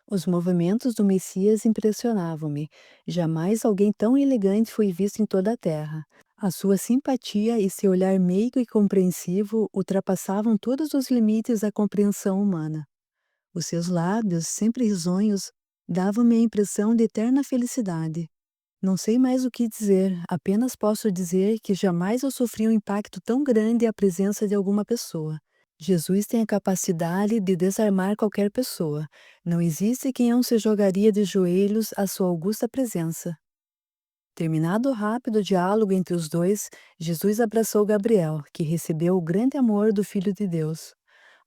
Os movimentos do Messias impressionavam-me. Jamais alguém tão elegante foi visto em toda a terra. A sua simpatia e seu olhar meigo e compreensivo ultrapassavam todos os limites da compreensão humana. Os seus lábios, sempre risonhos, davam-me a impressão de eterna felicidade. Não sei mais o que dizer, apenas posso dizer que jamais eu sofri um impacto tão grande à presença de alguma pessoa. Jesus tem a capacidade de desarmar qualquer pessoa. Não existe quem não se jogaria de joelhos à sua augusta presença. Terminado o rápido diálogo entre os dois, Jesus abraçou Gabriel, que recebeu o grande amor do Filho de Deus.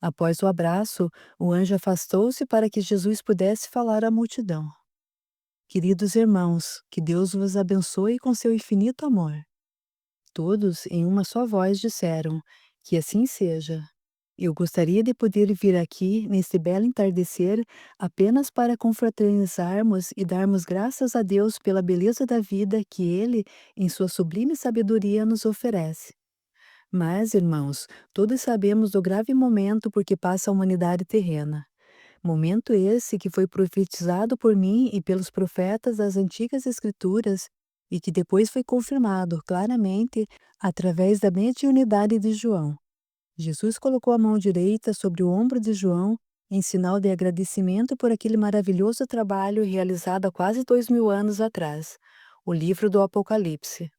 Após o abraço, o anjo afastou-se para que Jesus pudesse falar à multidão. Queridos irmãos, que Deus vos abençoe com seu infinito amor. Todos, em uma só voz, disseram: Que assim seja. Eu gostaria de poder vir aqui, neste belo entardecer, apenas para confraternizarmos e darmos graças a Deus pela beleza da vida que Ele, em sua sublime sabedoria, nos oferece. Mas, irmãos, todos sabemos do grave momento por que passa a humanidade terrena. Momento esse que foi profetizado por mim e pelos profetas das antigas Escrituras e que depois foi confirmado claramente através da mediunidade de João. Jesus colocou a mão direita sobre o ombro de João em sinal de agradecimento por aquele maravilhoso trabalho realizado há quase 2000 anos atrás. o livro do Apocalipse.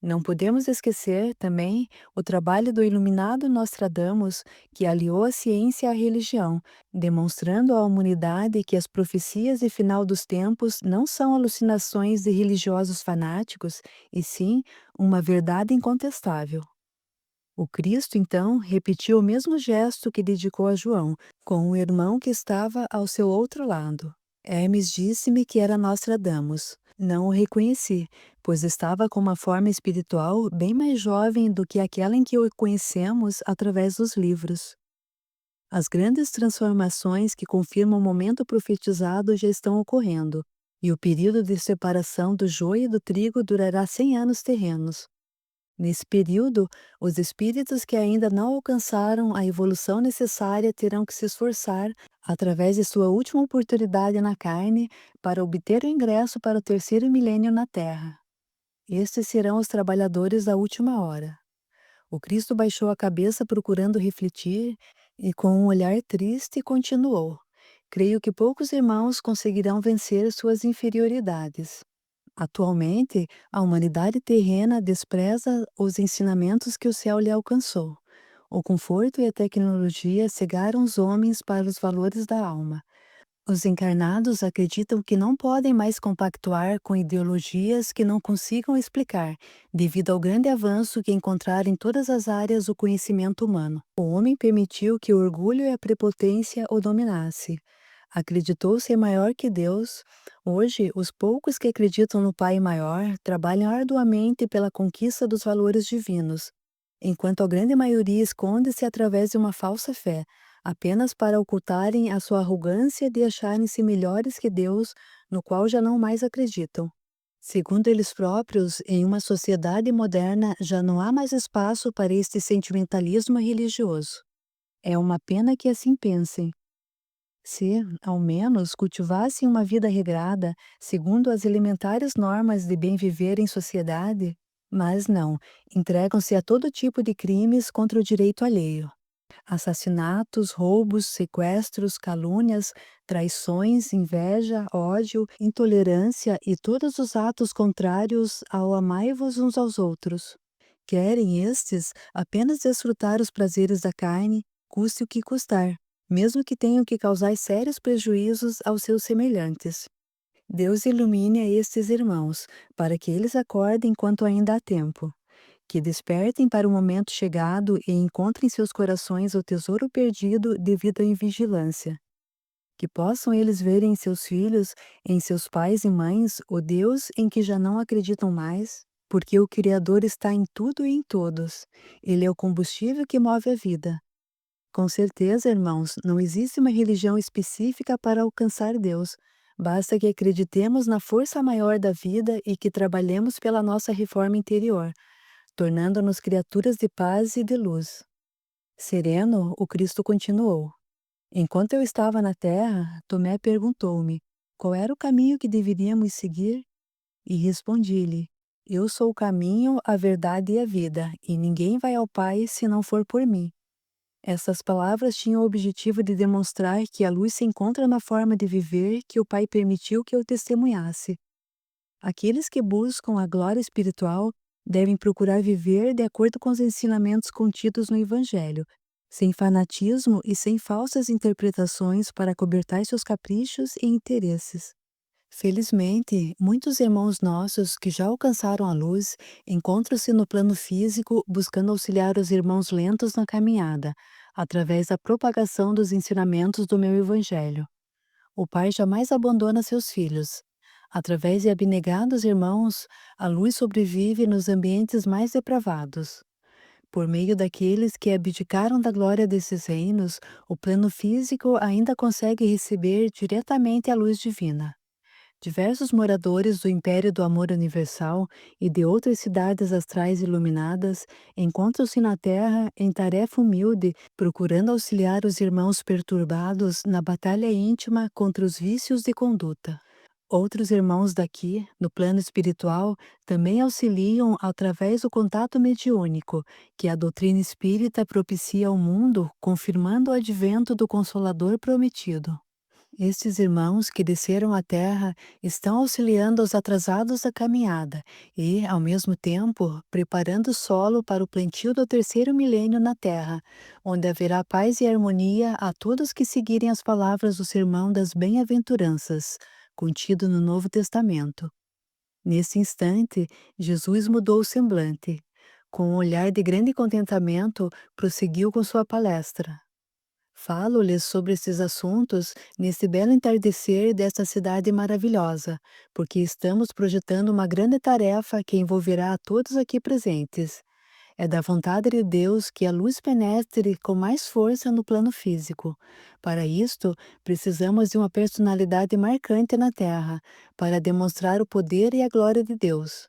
Não podemos esquecer, também, o trabalho do iluminado Nostradamus, que aliou a ciência à religião, demonstrando à humanidade que as profecias de final dos tempos não são alucinações de religiosos fanáticos, e sim uma verdade incontestável. O Cristo, então, repetiu o mesmo gesto que dedicou a João, com o irmão que estava ao seu outro lado. Hermes disse-me que era Nostradamus. Não o reconheci, pois estava com uma forma espiritual bem mais jovem do que aquela em que o conhecemos através dos livros. As grandes transformações que confirmam o momento profetizado já estão ocorrendo, e o período de separação do joio e do trigo durará 100 anos terrenos. Nesse período, os espíritos que ainda não alcançaram a evolução necessária terão que se esforçar, através de sua última oportunidade na carne, para obter o ingresso para o terceiro milênio na Terra. Estes serão os trabalhadores da última hora. O Cristo baixou a cabeça procurando refletir e, com um olhar triste, continuou: Creio que poucos irmãos conseguirão vencer suas inferioridades. Atualmente, a humanidade terrena despreza os ensinamentos que o céu lhe alcançou. O conforto e a tecnologia cegaram os homens para os valores da alma. Os encarnados acreditam que não podem mais compactuar com ideologias que não consigam explicar, devido ao grande avanço que encontraram em todas as áreas do conhecimento humano. O homem permitiu que o orgulho e a prepotência o dominasse. Acreditou ser maior que Deus. Hoje, os poucos que acreditam no Pai maior trabalham arduamente pela conquista dos valores divinos, enquanto a grande maioria esconde-se através de uma falsa fé, apenas para ocultarem a sua arrogância de acharem-se melhores que Deus, no qual já não mais acreditam. Segundo eles próprios, em uma sociedade moderna já não há mais espaço para este sentimentalismo religioso. É uma pena que assim pensem. Se, ao menos, cultivassem uma vida regrada, segundo as elementares normas de bem viver em sociedade, mas não, entregam-se a todo tipo de crimes contra o direito alheio. Assassinatos, roubos, sequestros, calúnias, traições, inveja, ódio, intolerância e todos os atos contrários ao amai-vos uns aos outros. Querem estes apenas desfrutar os prazeres da carne, custe o que custar, mesmo que tenham que causar sérios prejuízos aos seus semelhantes. Deus ilumine a estes irmãos, para que eles acordem enquanto ainda há tempo. Que despertem para o momento chegado e encontrem em seus corações o tesouro perdido devido à invigilância. Que possam eles ver em seus filhos, em seus pais e mães, o Deus em que já não acreditam mais, porque o Criador está em tudo e em todos. Ele é o combustível que move a vida. Com certeza, irmãos, não existe uma religião específica para alcançar Deus. Basta que acreditemos na força maior da vida e que trabalhemos pela nossa reforma interior, tornando-nos criaturas de paz e de luz. Sereno, o Cristo continuou: Enquanto eu estava na terra, Tomé perguntou-me qual era o caminho que deveríamos seguir, e respondi-lhe: Eu sou o caminho, a verdade e a vida, e ninguém vai ao Pai se não for por mim. Essas palavras tinham o objetivo de demonstrar que a luz se encontra na forma de viver que o Pai permitiu que eu testemunhasse. Aqueles que buscam a glória espiritual devem procurar viver de acordo com os ensinamentos contidos no Evangelho, sem fanatismo e sem falsas interpretações para acobertar seus caprichos e interesses. Felizmente, muitos irmãos nossos que já alcançaram a luz encontram-se no plano físico buscando auxiliar os irmãos lentos na caminhada, através da propagação dos ensinamentos do meu Evangelho. O Pai jamais abandona seus filhos. Através de abnegados irmãos, a luz sobrevive nos ambientes mais depravados. Por meio daqueles que abdicaram da glória desses reinos, o plano físico ainda consegue receber diretamente a luz divina. Diversos moradores do Império do Amor Universal e de outras cidades astrais iluminadas encontram-se na Terra em tarefa humilde, procurando auxiliar os irmãos perturbados na batalha íntima contra os vícios de conduta. Outros irmãos daqui, no plano espiritual, também auxiliam através do contato mediúnico, que a doutrina espírita propicia ao mundo, confirmando o advento do Consolador prometido. Estes irmãos que desceram à terra estão auxiliando os atrasados da caminhada e, ao mesmo tempo, preparando o solo para o plantio do terceiro milênio na terra, onde haverá paz e harmonia a todos que seguirem as palavras do sermão das bem-aventuranças, contido no Novo Testamento. Nesse instante, Jesus mudou o semblante. Com um olhar de grande contentamento, prosseguiu com sua palestra. Falo-lhes sobre esses assuntos nesse belo entardecer desta cidade maravilhosa, porque estamos projetando uma grande tarefa que envolverá a todos aqui presentes. É da vontade de Deus que a luz penetre com mais força no plano físico. Para isto, precisamos de uma personalidade marcante na Terra, para demonstrar o poder e a glória de Deus.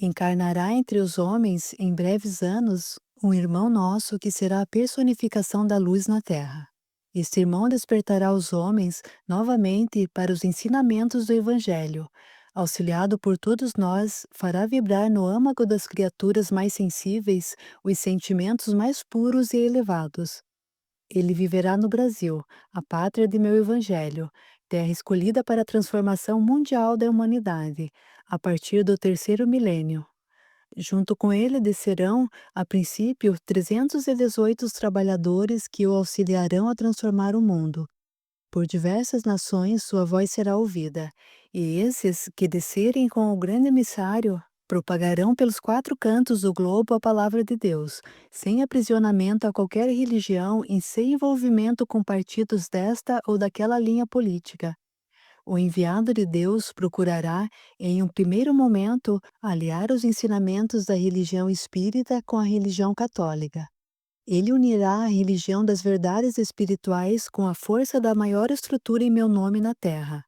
Encarnará entre os homens, em breves anos, um irmão nosso que será a personificação da luz na terra. Este irmão despertará os homens novamente para os ensinamentos do Evangelho. Auxiliado por todos nós, fará vibrar no âmago das criaturas mais sensíveis os sentimentos mais puros e elevados. Ele viverá no Brasil, a pátria de meu Evangelho, terra escolhida para a transformação mundial da humanidade, a partir do terceiro milênio. Junto com ele descerão, a princípio, 318 trabalhadores que o auxiliarão a transformar o mundo. Por diversas nações sua voz será ouvida, e esses que descerem com o grande emissário propagarão pelos quatro cantos do globo a palavra de Deus, sem aprisionamento a qualquer religião e sem envolvimento com partidos desta ou daquela linha política. O enviado de Deus procurará, em um primeiro momento, aliar os ensinamentos da religião espírita com a religião católica. Ele unirá a religião das verdades espirituais com a força da maior estrutura em meu nome na Terra.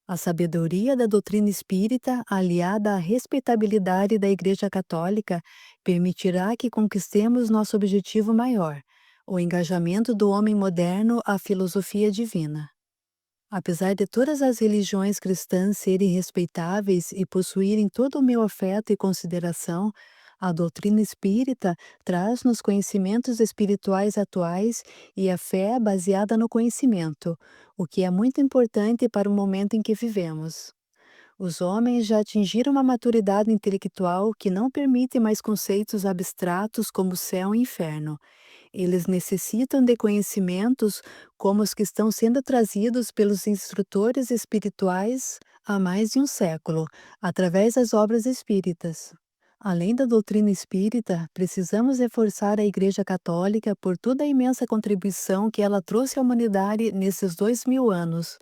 A sabedoria da doutrina espírita, aliada à respeitabilidade da Igreja Católica, permitirá que conquistemos nosso objetivo maior, o engajamento do homem moderno à filosofia divina. Apesar de todas as religiões cristãs serem respeitáveis e possuírem todo o meu afeto e consideração, a doutrina espírita traz-nos conhecimentos espirituais atuais e a fé baseada no conhecimento, o que é muito importante para o momento em que vivemos. Os homens já atingiram uma maturidade intelectual que não permite mais conceitos abstratos como céu e inferno. Eles necessitam de conhecimentos como os que estão sendo trazidos pelos instrutores espirituais há mais de um século, através das obras espíritas. Além da doutrina espírita, precisamos reforçar a Igreja Católica por toda a imensa contribuição que ela trouxe à humanidade nesses 2000 anos.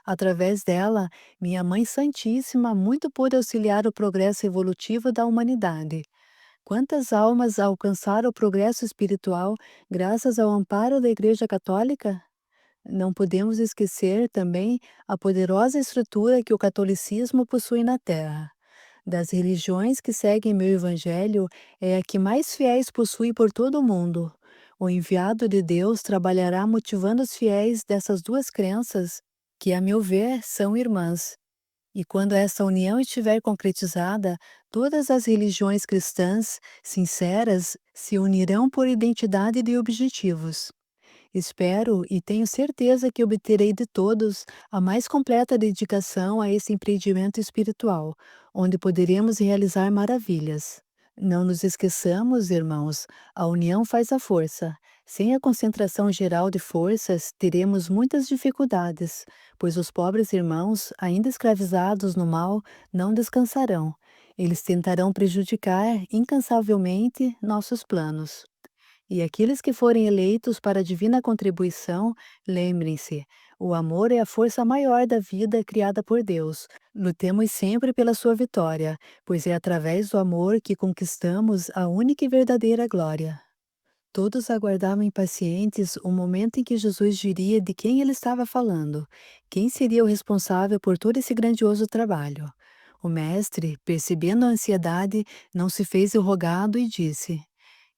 Através dela, minha Mãe Santíssima muito pôde auxiliar o progresso evolutivo da humanidade. Quantas almas alcançaram o progresso espiritual graças ao amparo da Igreja Católica? Não podemos esquecer também a poderosa estrutura que o catolicismo possui na Terra. Das religiões que seguem meu Evangelho, é a que mais fiéis possui por todo o mundo. O enviado de Deus trabalhará motivando os fiéis dessas duas crenças, que, a meu ver, são irmãs. E quando essa união estiver concretizada, todas as religiões cristãs, sinceras, se unirão por identidade de objetivos. Espero e tenho certeza que obterei de todos a mais completa dedicação a esse empreendimento espiritual, onde poderemos realizar maravilhas. Não nos esqueçamos, irmãos, a união faz a força. Sem a concentração geral de forças, teremos muitas dificuldades, pois os pobres irmãos, ainda escravizados no mal, não descansarão. Eles tentarão prejudicar incansavelmente nossos planos. E aqueles que forem eleitos para a divina contribuição, lembrem-se, o amor é a força maior da vida criada por Deus. Lutemos sempre pela sua vitória, pois é através do amor que conquistamos a única e verdadeira glória. Todos aguardavam impacientes o momento em que Jesus diria de quem ele estava falando, quem seria o responsável por todo esse grandioso trabalho. O mestre, percebendo a ansiedade, não se fez o rogado e disse: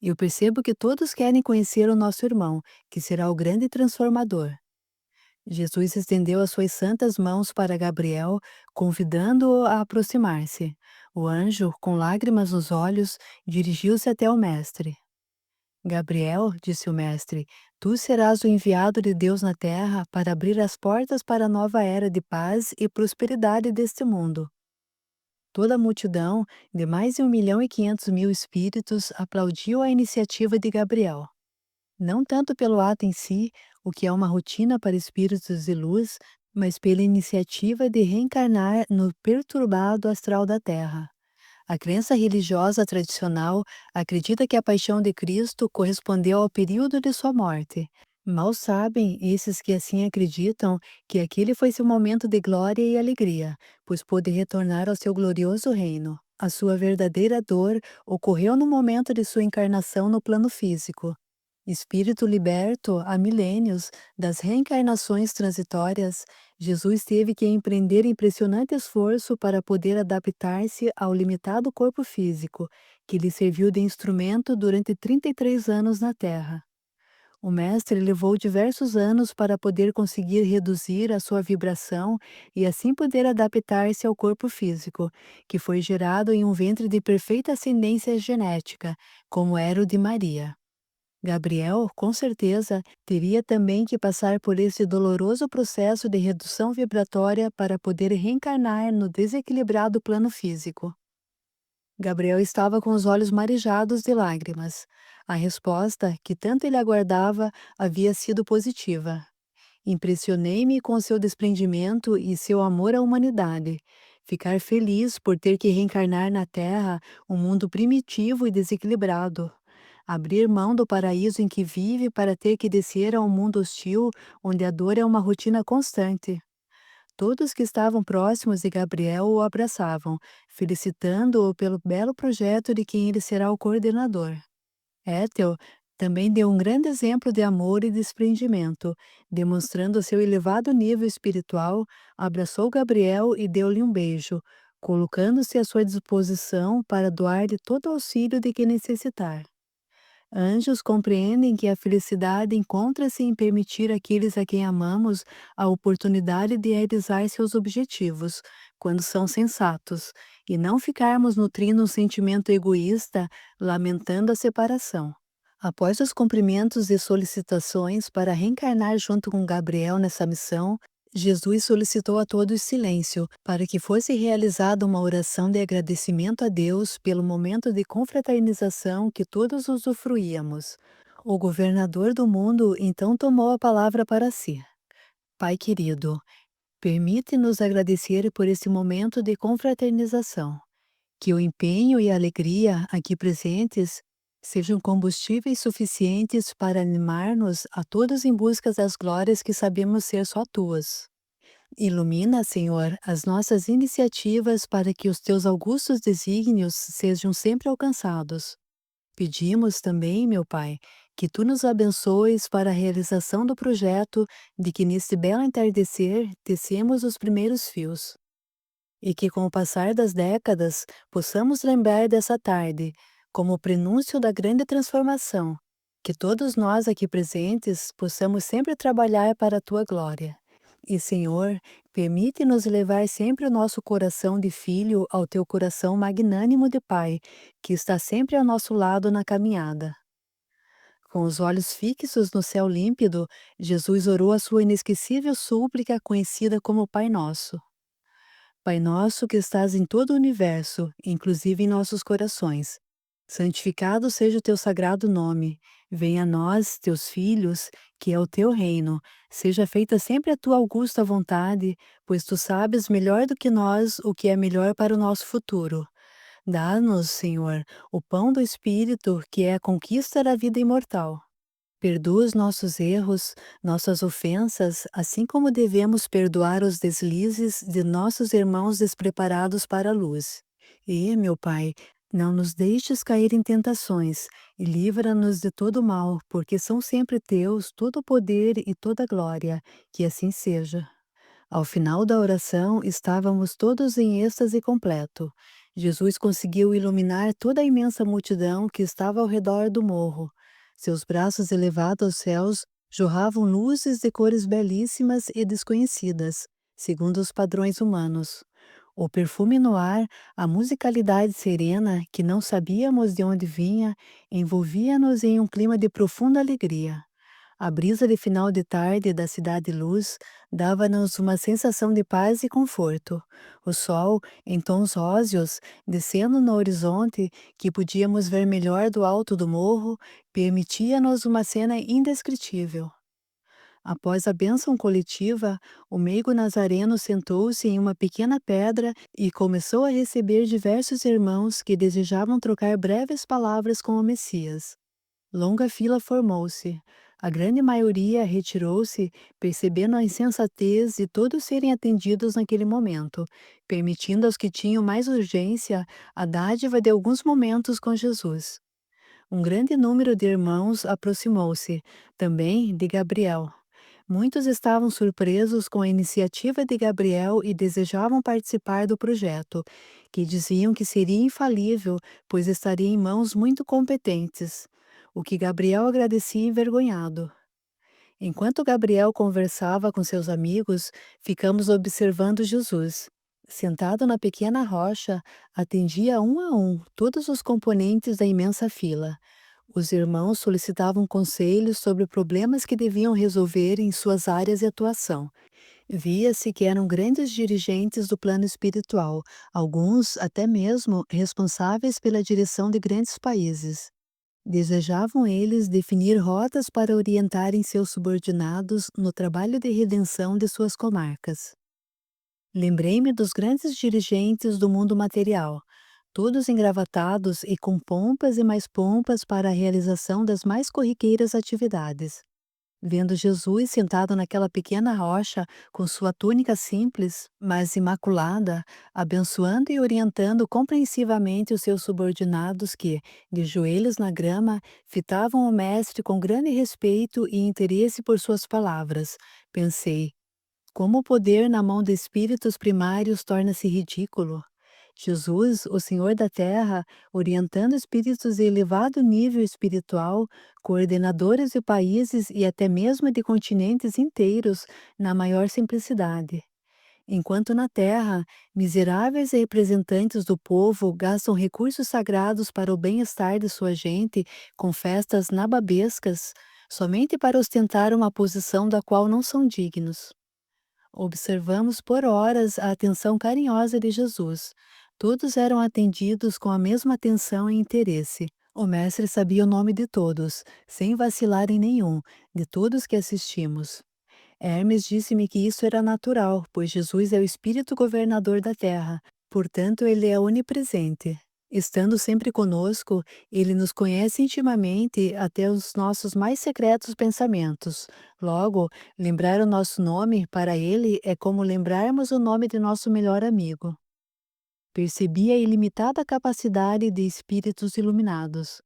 eu percebo que todos querem conhecer o nosso irmão, que será o grande transformador. Jesus estendeu as suas santas mãos para Gabriel, convidando-o a aproximar-se. O anjo, com lágrimas nos olhos, dirigiu-se até o mestre. Gabriel, disse o mestre, tu serás o enviado de Deus na terra para abrir as portas para a nova era de paz e prosperidade deste mundo. Toda a multidão, de mais de 1.500.000 espíritos, aplaudiu a iniciativa de Gabriel. Não tanto pelo ato em si, o que é uma rotina para espíritos de luz, mas pela iniciativa de reencarnar no perturbado astral da Terra. A crença religiosa tradicional acredita que a paixão de Cristo correspondeu ao período de sua morte. Mal sabem esses que assim acreditam que aquele foi seu momento de glória e alegria, pois pôde retornar ao seu glorioso reino. A sua verdadeira dor ocorreu no momento de sua encarnação no plano físico. Espírito liberto há milênios das reencarnações transitórias, Jesus teve que empreender impressionante esforço para poder adaptar-se ao limitado corpo físico, que lhe serviu de instrumento durante 33 anos na Terra. O mestre levou diversos anos para poder conseguir reduzir a sua vibração e assim poder adaptar-se ao corpo físico, que foi gerado em um ventre de perfeita ascendência genética, como era o de Maria. Gabriel, com certeza, teria também que passar por esse doloroso processo de redução vibratória para poder reencarnar no desequilibrado plano físico. Gabriel estava com os olhos marejados de lágrimas. A resposta, que tanto ele aguardava, havia sido positiva. Impressionei-me com seu desprendimento e seu amor à humanidade. Ficar feliz por ter que reencarnar na Terra, um mundo primitivo e desequilibrado. Abrir mão do paraíso em que vive para ter que descer a um mundo hostil, onde a dor é uma rotina constante. Todos que estavam próximos de Gabriel o abraçavam, felicitando-o pelo belo projeto de quem ele será o coordenador. Ethel também deu um grande exemplo de amor e desprendimento, demonstrando seu elevado nível espiritual, abraçou Gabriel e deu-lhe um beijo, colocando-se à sua disposição para doar-lhe todo o auxílio de que necessitar. Anjos compreendem que a felicidade encontra-se em permitir àqueles a quem amamos a oportunidade de realizar seus objetivos, quando são sensatos, e não ficarmos nutrindo um sentimento egoísta, lamentando a separação. Após os cumprimentos e solicitações para reencarnar junto com Gabriel nessa missão, Jesus solicitou a todos silêncio, para que fosse realizada uma oração de agradecimento a Deus pelo momento de confraternização que todos usufruíamos. O governador do mundo então tomou a palavra para si. Pai querido, permite-nos agradecer por esse momento de confraternização. Que o empenho e a alegria aqui presentes sejam combustíveis suficientes para animar-nos a todos em busca das glórias que sabemos ser só tuas. Ilumina, Senhor, as nossas iniciativas para que os teus augustos desígnios sejam sempre alcançados. Pedimos também, meu Pai, que tu nos abençoes para a realização do projeto de que neste belo entardecer tecemos os primeiros fios. E que com o passar das décadas possamos lembrar dessa tarde, como o prenúncio da grande transformação, que todos nós aqui presentes possamos sempre trabalhar para a tua glória. E, Senhor, permite-nos levar sempre o nosso coração de filho ao teu coração magnânimo de Pai, que está sempre ao nosso lado na caminhada. Com os olhos fixos no céu límpido, Jesus orou a sua inesquecível súplica conhecida como Pai Nosso. Pai nosso que estás em todo o universo, inclusive em nossos corações, santificado seja o teu sagrado nome. Venha a nós, teus filhos, que é o teu reino. Seja feita sempre a tua augusta vontade, pois tu sabes melhor do que nós o que é melhor para o nosso futuro. Dá-nos, Senhor, o pão do Espírito, que é a conquista da vida imortal. Perdoa os nossos erros, nossas ofensas, assim como devemos perdoar os deslizes de nossos irmãos despreparados para a luz. E, meu Pai, não nos deixes cair em tentações, e livra-nos de todo mal, porque são sempre teus todo o poder e toda a glória. Que assim seja. Ao final da oração, estávamos todos em êxtase completo. Jesus conseguiu iluminar toda a imensa multidão que estava ao redor do morro. Seus braços elevados aos céus jorravam luzes de cores belíssimas e desconhecidas, segundo os padrões humanos. O perfume no ar, a musicalidade serena, que não sabíamos de onde vinha, envolvia-nos em um clima de profunda alegria. A brisa de final de tarde da Cidade Luz dava-nos uma sensação de paz e conforto. O sol, em tons róseos, descendo no horizonte, que podíamos ver melhor do alto do morro, permitia-nos uma cena indescritível. Após a bênção coletiva, o meigo Nazareno sentou-se em uma pequena pedra e começou a receber diversos irmãos que desejavam trocar breves palavras com o Messias. Longa fila formou-se. A grande maioria retirou-se, percebendo a insensatez de todos serem atendidos naquele momento, permitindo aos que tinham mais urgência a dádiva de alguns momentos com Jesus. Um grande número de irmãos aproximou-se, também de Gabriel. Muitos estavam surpresos com a iniciativa de Gabriel e desejavam participar do projeto, que diziam que seria infalível, pois estaria em mãos muito competentes. O que Gabriel agradecia envergonhado. Enquanto Gabriel conversava com seus amigos, ficamos observando Jesus. Sentado na pequena rocha, atendia um a um todos os componentes da imensa fila. Os irmãos solicitavam conselhos sobre problemas que deviam resolver em suas áreas de atuação. Via-se que eram grandes dirigentes do plano espiritual, alguns até mesmo responsáveis pela direção de grandes países. Desejavam eles definir rotas para orientarem seus subordinados no trabalho de redenção de suas comarcas. Lembrei-me dos grandes dirigentes do mundo material, todos engravatados e com pompas e mais pompas para a realização das mais corriqueiras atividades. Vendo Jesus sentado naquela pequena rocha, com sua túnica simples, mas imaculada, abençoando e orientando compreensivamente os seus subordinados que, de joelhos na grama, fitavam o Mestre com grande respeito e interesse por suas palavras, pensei: como o poder na mão de espíritos primários torna-se ridículo. Jesus, o Senhor da Terra, orientando espíritos de elevado nível espiritual, coordenadores de países e até mesmo de continentes inteiros, na maior simplicidade. Enquanto na Terra, miseráveis representantes do povo gastam recursos sagrados para o bem-estar de sua gente com festas nababescas, somente para ostentar uma posição da qual não são dignos. Observamos por horas a atenção carinhosa de Jesus. Todos eram atendidos com a mesma atenção e interesse. O mestre sabia o nome de todos, sem vacilar em nenhum, de todos que assistimos. Hermes disse-me que isso era natural, pois Jesus é o Espírito governador da terra, portanto, ele é onipresente. Estando sempre conosco, ele nos conhece intimamente até os nossos mais secretos pensamentos. Logo, lembrar o nosso nome para ele é como lembrarmos o nome de nosso melhor amigo. Percebi a ilimitada capacidade de espíritos iluminados.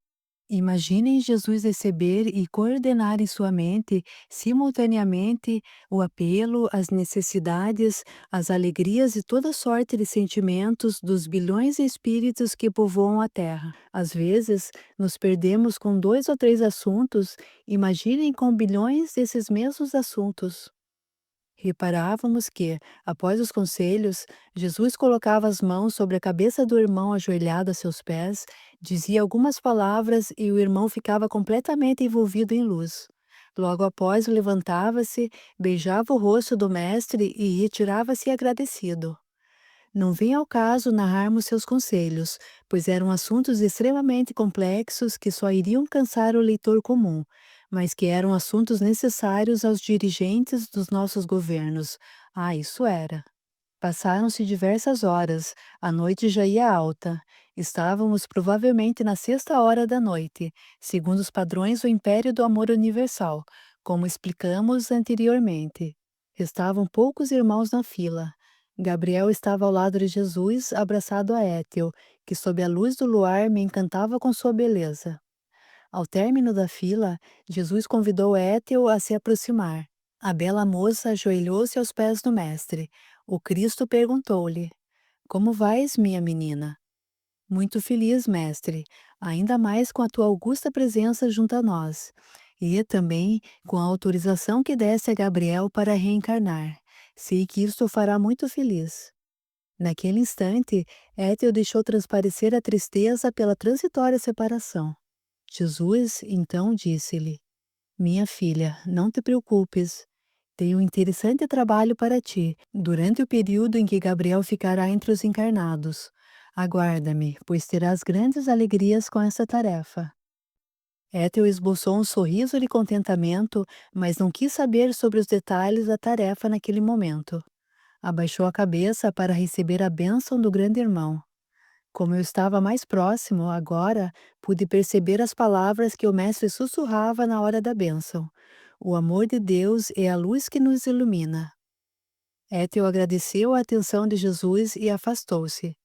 Imaginem Jesus receber e coordenar em sua mente, simultaneamente, o apelo, as necessidades, as alegrias e toda sorte de sentimentos dos bilhões de espíritos que povoam a Terra. Às vezes, nos perdemos com 2 ou 3 assuntos, imaginem com bilhões desses mesmos assuntos. Reparávamos que, após os conselhos, Jesus colocava as mãos sobre a cabeça do irmão ajoelhado a seus pés, dizia algumas palavras e o irmão ficava completamente envolvido em luz. Logo após, levantava-se, beijava o rosto do mestre e retirava-se agradecido. Não vem ao caso narrarmos seus conselhos, pois eram assuntos extremamente complexos que só iriam cansar o leitor comum, mas que eram assuntos necessários aos dirigentes dos nossos governos. Ah, isso era. Passaram-se diversas horas, a noite já ia alta. Estávamos provavelmente na 6ª hora da noite, segundo os padrões do Império do Amor Universal, como explicamos anteriormente. Estavam poucos irmãos na fila. Gabriel estava ao lado de Jesus, abraçado a Étel, que sob a luz do luar me encantava com sua beleza. Ao término da fila, Jesus convidou Étel a se aproximar. A bela moça ajoelhou-se aos pés do mestre. O Cristo perguntou-lhe: Como vais, minha menina? Muito feliz, mestre, ainda mais com a tua augusta presença junto a nós, e também com a autorização que deste a Gabriel para reencarnar. Sei que isto o fará muito feliz. Naquele instante, Étel deixou transparecer a tristeza pela transitória separação. Jesus, então, disse-lhe: Minha filha, não te preocupes. Tenho um interessante trabalho para ti, durante o período em que Gabriel ficará entre os encarnados. Aguarda-me, pois terás grandes alegrias com essa tarefa. Ethel esboçou um sorriso de contentamento, mas não quis saber sobre os detalhes da tarefa naquele momento. Abaixou a cabeça para receber a bênção do grande irmão. Como eu estava mais próximo, agora pude perceber as palavras que o mestre sussurrava na hora da bênção. O amor de Deus é a luz que nos ilumina. Ethel agradeceu a atenção de Jesus e afastou-se.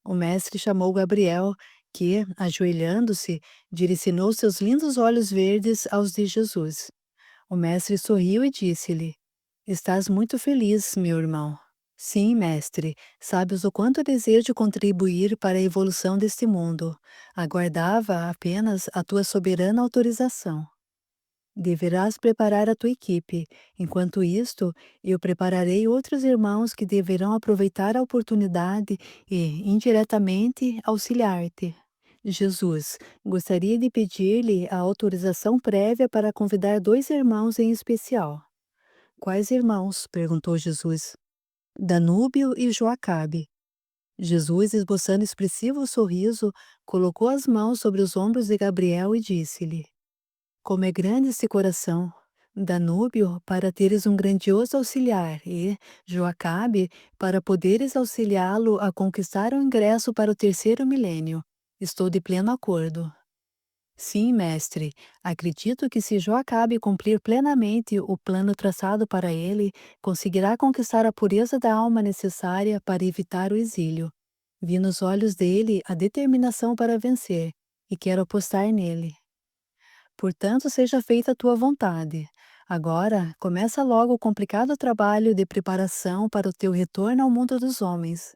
O mestre chamou Gabriel, que, ajoelhando-se, direcionou seus lindos olhos verdes aos de Jesus. O mestre sorriu e disse-lhe: Estás muito feliz, meu irmão. Sim, mestre, sabes o quanto desejo contribuir para a evolução deste mundo. Aguardava apenas a tua soberana autorização. Deverás preparar a tua equipe. Enquanto isto, eu prepararei outros irmãos que deverão aproveitar a oportunidade e, indiretamente, auxiliar-te. Jesus, gostaria de pedir-lhe a autorização prévia para convidar 2 irmãos em especial. Quais irmãos? Perguntou Jesus. Danúbio e Joacabe. Jesus, esboçando expressivo sorriso, colocou as mãos sobre os ombros de Gabriel e disse-lhe: Como é grande esse coração, Danúbio, para teres um grandioso auxiliar, e, Joacabe, para poderes auxiliá-lo a conquistar o ingresso para o terceiro milênio. Estou de pleno acordo. Sim, mestre, acredito que se Joacabe cumprir plenamente o plano traçado para ele, conseguirá conquistar a pureza da alma necessária para evitar o exílio. Vi nos olhos dele a determinação para vencer, e quero apostar nele. Portanto, seja feita a tua vontade. Agora, começa logo o complicado trabalho de preparação para o teu retorno ao mundo dos homens.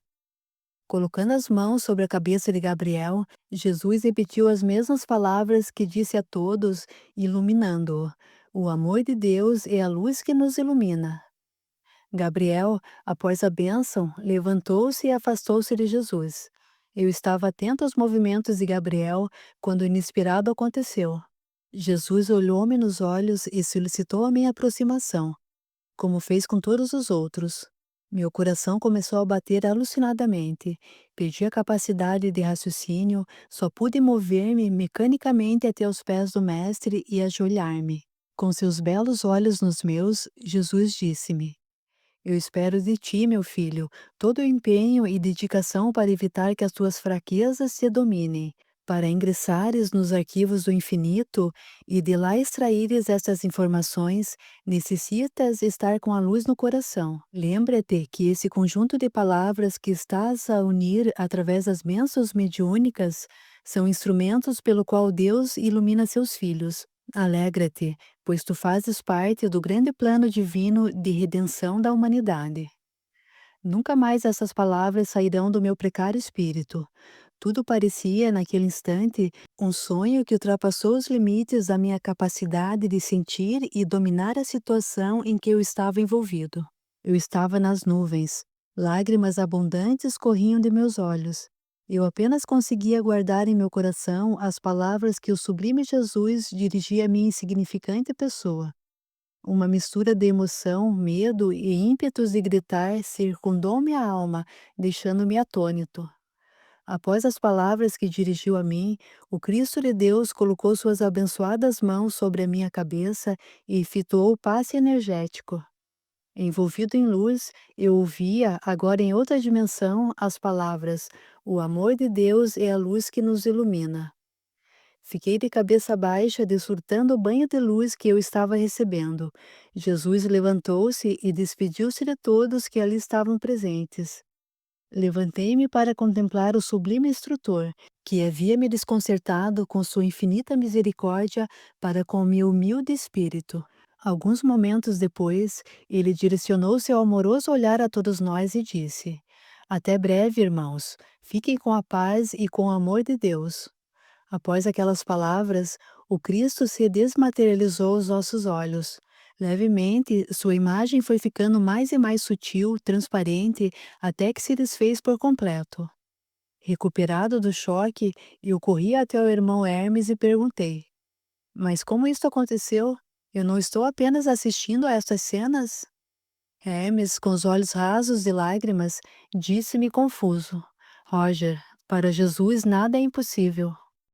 Colocando as mãos sobre a cabeça de Gabriel, Jesus repetiu as mesmas palavras que disse a todos, iluminando-o. O amor de Deus é a luz que nos ilumina. Gabriel, após a bênção, levantou-se e afastou-se de Jesus. Eu estava atento aos movimentos de Gabriel quando o inesperado aconteceu. Jesus olhou-me nos olhos e solicitou a minha aproximação, como fez com todos os outros. Meu coração começou a bater alucinadamente. Perdi a capacidade de raciocínio, só pude mover-me mecanicamente até os pés do Mestre e ajoelhar-me. Com seus belos olhos nos meus, Jesus disse-me: Eu espero de ti, meu filho, todo o empenho e dedicação para evitar que as tuas fraquezas te dominem, para ingressares nos arquivos do infinito e de lá extraíres estas informações, necessitas estar com a luz no coração. Lembra-te que esse conjunto de palavras que estás a unir através das bênçãos mediúnicas são instrumentos pelo qual Deus ilumina seus filhos. Alegra-te, pois tu fazes parte do grande plano divino de redenção da humanidade. Nunca mais essas palavras sairão do meu precário espírito. Tudo parecia, naquele instante, um sonho que ultrapassou os limites da minha capacidade de sentir e dominar a situação em que eu estava envolvido. Eu estava nas nuvens. Lágrimas abundantes corriam de meus olhos. Eu apenas conseguia guardar em meu coração as palavras que o sublime Jesus dirigia à minha insignificante pessoa. Uma mistura de emoção, medo e ímpetos de gritar circundou minha alma, deixando-me atônito. Após as palavras que dirigiu a mim, o Cristo de Deus colocou suas abençoadas mãos sobre a minha cabeça e efetuou o passe energético. Envolvido em luz, eu ouvia, agora em outra dimensão, as palavras: O amor de Deus é a luz que nos ilumina. Fiquei de cabeça baixa, desfrutando o banho de luz que eu estava recebendo. Jesus levantou-se e despediu-se de todos que ali estavam presentes. Levantei-me para contemplar o sublime instrutor, que havia me desconcertado com sua infinita misericórdia para com o meu humilde espírito. Alguns momentos depois, ele direcionou seu amoroso olhar a todos nós e disse: Até breve, irmãos. Fiquem com a paz e com o amor de Deus. Após aquelas palavras, o Cristo se desmaterializou aos nossos olhos. Levemente, sua imagem foi ficando mais e mais sutil, transparente, até que se desfez por completo. Recuperado do choque, eu corri até o irmão Hermes e perguntei: Mas como isso aconteceu? Eu não estou apenas assistindo a estas cenas? Hermes, com os olhos rasos de lágrimas, disse-me confuso: Roger, para Jesus nada é impossível.